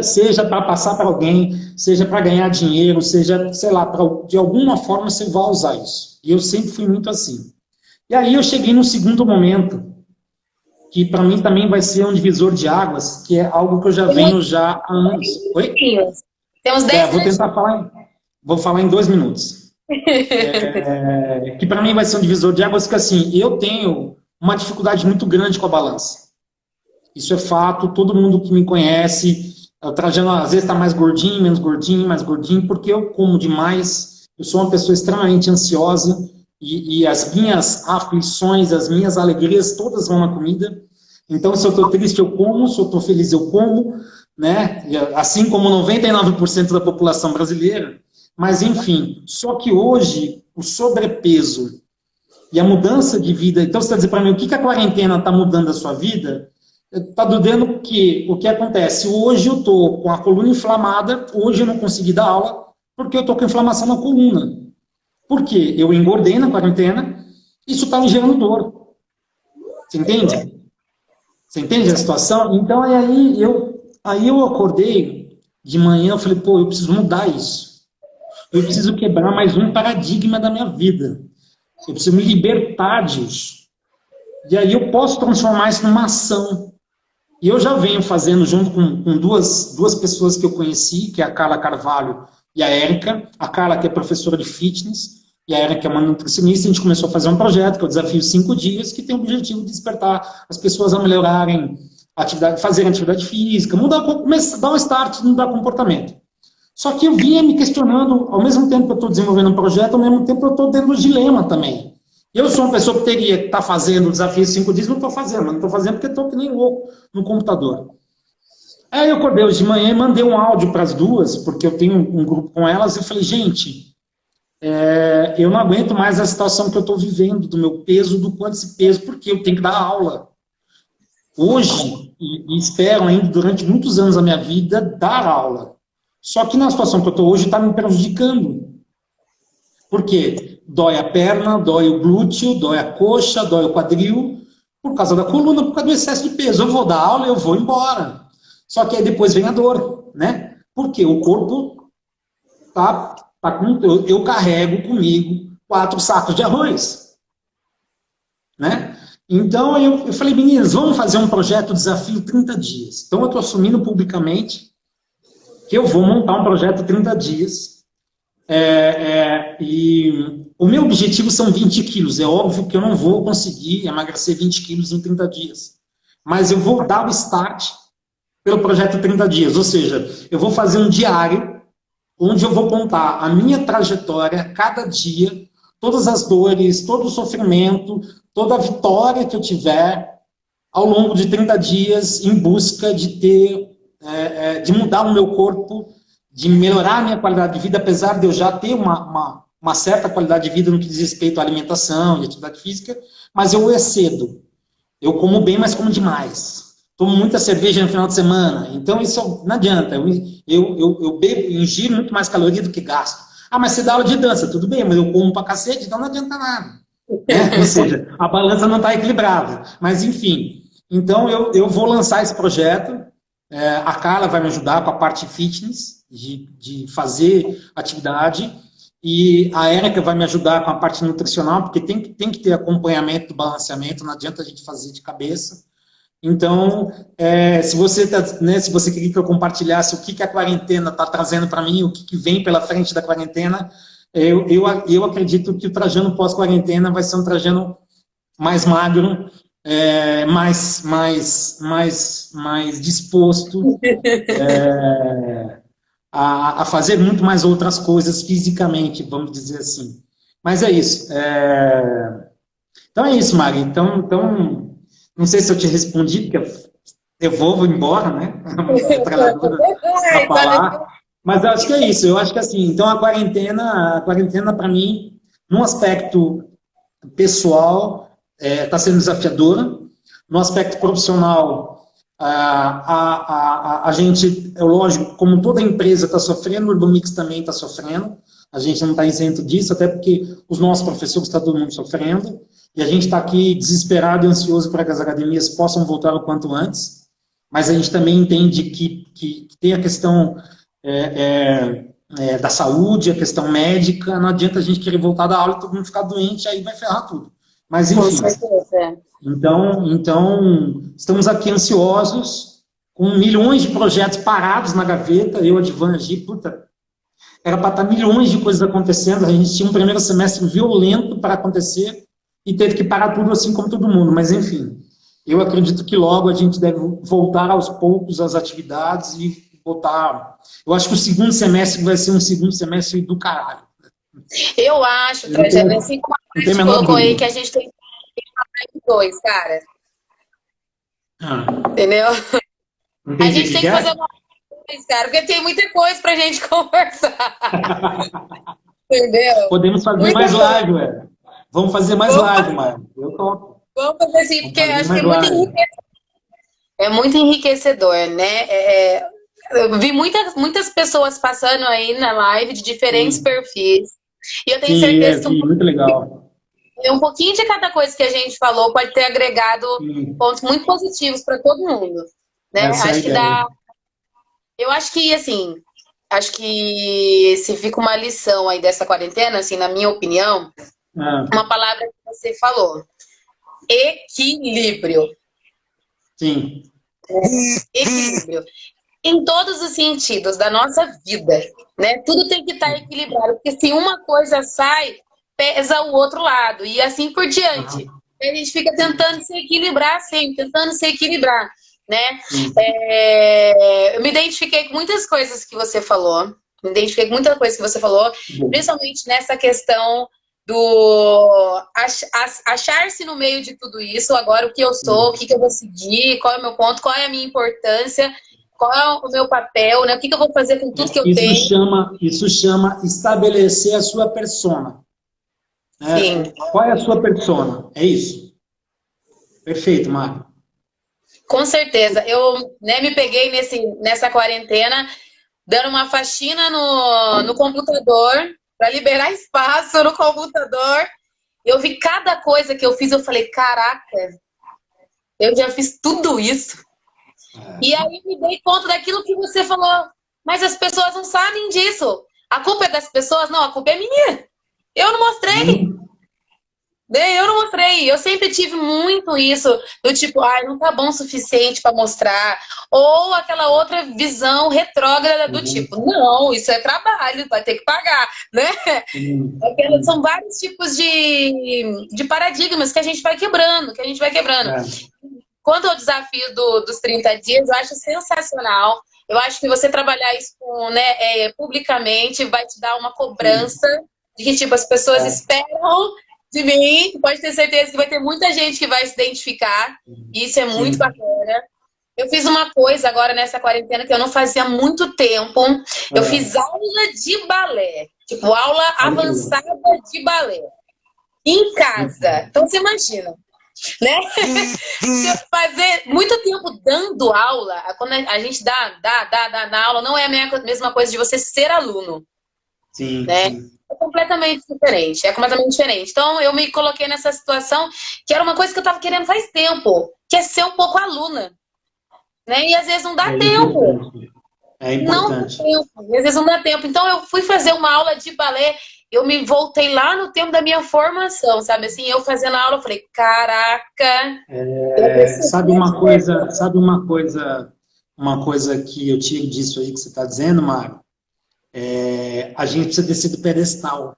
Seja para passar para alguém, seja para ganhar dinheiro, seja, sei lá, de alguma forma você vai usar isso. E eu sempre fui muito assim. E aí eu cheguei no segundo momento, que para mim também vai ser um divisor de águas, que é algo que eu já venho já há anos. Oi? Temos 10 Vou tentar falar, vou falar em 2 minutos. Que para mim vai ser um divisor de águas, que assim, eu tenho uma dificuldade muito grande com a balança. Isso é fato, todo mundo que me conhece, o Trajano às vezes está mais gordinho, menos gordinho, mais gordinho, porque eu como demais, eu sou uma pessoa extremamente ansiosa, e as minhas aflições, as minhas alegrias, todas vão na comida. Então, se eu estou triste, eu como, se eu estou feliz, eu como, né? Assim como 99% da população brasileira. Mas, enfim, só que hoje, o sobrepeso e a mudança de vida... Então, você está dizendo para mim, o que a quarentena está mudando a sua vida? Está dizendo que o que acontece? Hoje eu estou com a coluna inflamada, hoje eu não consegui dar aula, porque eu estou com inflamação na coluna. Por quê? Eu engordei na quarentena, isso está me gerando dor. Você entende? Você entende a situação? Então, aí eu acordei de manhã, eu falei, pô, eu preciso mudar isso. Eu preciso quebrar mais um paradigma da minha vida. Eu preciso me libertar disso. E aí eu posso transformar isso numa ação. E eu já venho fazendo, junto com duas pessoas que eu conheci, que é a Carla Carvalho e a Érica. A Carla, que é professora de fitness, e a Érica, que é uma nutricionista. A gente começou a fazer um projeto, que é o Desafio 5 Dias, que tem o objetivo de despertar as pessoas a melhorarem fazerem atividade física, dar um start, mudar comportamento. Só que eu vinha me questionando, ao mesmo tempo que eu estou desenvolvendo um projeto, ao mesmo tempo eu estou dentro do dilema também. Eu sou uma pessoa que teria que estar fazendo o Desafio 5 Dias, não estou fazendo, mas não estou fazendo porque estou que nem louco no computador. Aí eu acordei hoje de manhã e mandei um áudio para as duas, porque eu tenho um grupo com elas, e eu falei, gente, eu não aguento mais a situação que eu estou vivendo, do meu peso, do quanto esse peso, porque eu tenho que dar aula. Hoje, e espero ainda durante muitos anos da minha vida, dar aula. Só que na situação que eu estou hoje está me prejudicando. Por quê? Dói a perna, dói o glúteo, dói a coxa, dói o quadril, por causa da coluna, por causa do excesso de peso. Eu vou dar aula e eu vou embora. Só que aí depois vem a dor, né? Porque o corpo tá com... Eu carrego comigo 4 sacos de arroz, né? Então eu falei, meninas, vamos fazer um projeto Desafio 30 Dias. Então eu estou assumindo publicamente que eu vou montar um projeto 30 dias. E o meu objetivo são 20 quilos. É óbvio que eu não vou conseguir emagrecer 20 quilos em 30 dias. Mas eu vou dar o start pelo projeto 30 dias. Ou seja, eu vou fazer um diário onde eu vou contar a minha trajetória, cada dia, todas as dores, todo o sofrimento, toda a vitória que eu tiver ao longo de 30 dias em busca de de mudar o meu corpo, de melhorar a minha qualidade de vida, apesar de eu já ter uma certa qualidade de vida no que diz respeito à alimentação e atividade física, mas eu excedo. Eu como bem, mas como demais. Tomo muita cerveja no final de semana, então isso não adianta. Eu bebo, ingiro muito mais caloria do que gasto. Ah, mas você dá aula de dança, tudo bem, mas eu como pra cacete, então não adianta nada. Ou seja, a balança não está equilibrada. Mas, enfim, então eu vou lançar esse projeto. A Carla vai me ajudar com a parte fitness, de fazer atividade, e a Érica vai me ajudar com a parte nutricional, porque tem que ter acompanhamento do balanceamento, não adianta a gente fazer de cabeça. Então, se você queria que eu compartilhasse o que a quarentena está trazendo para mim, o que vem pela frente da quarentena, eu acredito que o Trajano pós-quarentena vai ser um Trajano mais magro, mais disposto a fazer muito mais outras coisas fisicamente, vamos dizer assim. Mas é isso. Então é isso, Mari. Então, não sei se eu te respondi, porque eu vou embora, né? Para falar. Mas eu acho que é isso. Eu acho que assim, então a quarentena para mim, num aspecto pessoal, está sendo desafiadora. No aspecto profissional, A gente, é lógico, como toda empresa está sofrendo, o Urbamix também está sofrendo, a gente não está isento disso, até porque os nossos professores estão todo mundo sofrendo, e a gente está aqui desesperado e ansioso para que as academias possam voltar o quanto antes, mas a gente também entende que tem a questão da saúde, a questão médica, não adianta a gente querer voltar da aula e todo mundo ficar doente, aí vai ferrar tudo. Mas, enfim. Com certeza. Então, estamos aqui ansiosos, com milhões de projetos parados na gaveta, eu, Advan, Agi, puta, era para estar milhões de coisas acontecendo, a gente tinha um primeiro semestre violento para acontecer e teve que parar tudo assim como todo mundo, mas enfim, eu acredito que logo a gente deve voltar aos poucos às atividades e botar... Eu acho que o segundo semestre vai ser um segundo semestre do caralho. Eu acho, Trajano, assim como a gente colocou aí, que a gente tem dois, cara. Entendeu? A gente tem que fazer uma coisa, cara, porque tem muita coisa pra gente conversar. Entendeu? Podemos fazer mais live, ué. Vamos fazer mais live, mano. Eu topo. Vamos fazer assim, porque acho que é muito enriquecedor, né? Eu vi muitas pessoas passando aí na live de diferentes perfis. E eu tenho certeza que muito legal. Um pouquinho de cada coisa que a gente falou pode ter agregado pontos muito positivos para todo mundo, né? Acho que dá. Eu acho que, assim, se fica uma lição aí dessa quarentena, assim, na minha opinião, uma palavra que você falou: equilíbrio. Sim. Equilíbrio. Em todos os sentidos da nossa vida, né? Tudo tem que estar equilibrado, porque se uma coisa sai, pesa o outro lado, e assim por diante. A gente fica tentando se equilibrar sempre, né? Eu me identifiquei com muitas coisas que você falou, principalmente nessa questão do achar-se no meio de tudo isso, agora o que eu sou, o que eu vou seguir, qual é o meu ponto, qual é a minha importância, qual é o meu papel, né? O que eu vou fazer com tudo que eu tenho. Isso chama estabelecer a sua persona. Sim. Qual é a sua persona? É isso. Perfeito, Mário. Com certeza. Eu me peguei nessa quarentena dando uma faxina no computador para liberar espaço no computador. Eu vi cada coisa que eu fiz, eu falei, caraca, eu já fiz tudo isso. E aí eu me dei conta daquilo que você falou, mas as pessoas não sabem disso. A culpa é das pessoas? Não, a culpa é minha. Eu não mostrei. Eu sempre tive muito isso, do tipo, não tá bom o suficiente para mostrar. Ou aquela outra visão retrógrada do tipo, não, isso é trabalho, vai ter que pagar, né? São vários tipos de paradigmas que a gente vai quebrando, Quanto ao desafio dos 30 dias, eu acho sensacional. Eu acho que você trabalhar isso publicamente vai te dar uma cobrança de que tipo, as pessoas esperam de mim. Pode ter certeza que vai ter muita gente que vai se identificar. E isso é muito bacana. Eu fiz uma coisa agora nessa quarentena que eu não fazia há muito tempo. Eu fiz aula de balé. Tipo, aula avançada de balé. Em casa. Então, você imagina. Né? Fazer muito tempo dando aula, quando a gente dá aula, não é a mesma coisa de você ser aluno. Sim, né? sim. É completamente diferente. Então, eu me coloquei nessa situação que era uma coisa que eu estava querendo faz tempo, que é ser um pouco aluna. Né? E às vezes não dá tempo. É importante. Às vezes não dá tempo. Então, eu fui fazer uma aula de balé. Eu me voltei lá no tempo da minha formação, sabe? Assim, eu fazendo a aula, eu falei, caraca... Sabe uma coisa que eu tiro disso aí que você está dizendo, Mário? A gente precisa descer do pedestal.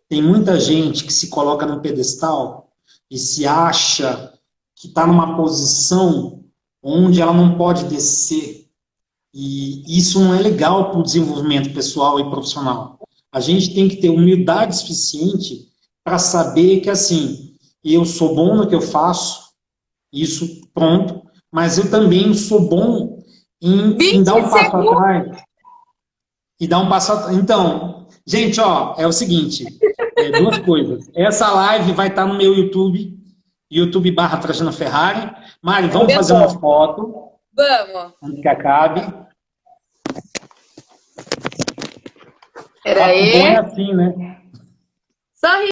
Tem muita gente que se coloca no pedestal e se acha que está numa posição onde ela não pode descer. E isso não é legal para o desenvolvimento pessoal e profissional. A gente tem que ter humildade suficiente para saber que, assim, eu sou bom no que eu faço, isso, pronto, mas eu também sou bom em dar um passo atrás. E dar um passo atrás. Então, gente, ó, é o seguinte, duas coisas. Essa live vai estar no meu YouTube, YouTube/Trajano Ferrari. Mari, vamos fazer uma foto. Vamos. Antes que acabe. Peraí. É assim, né? Sorri.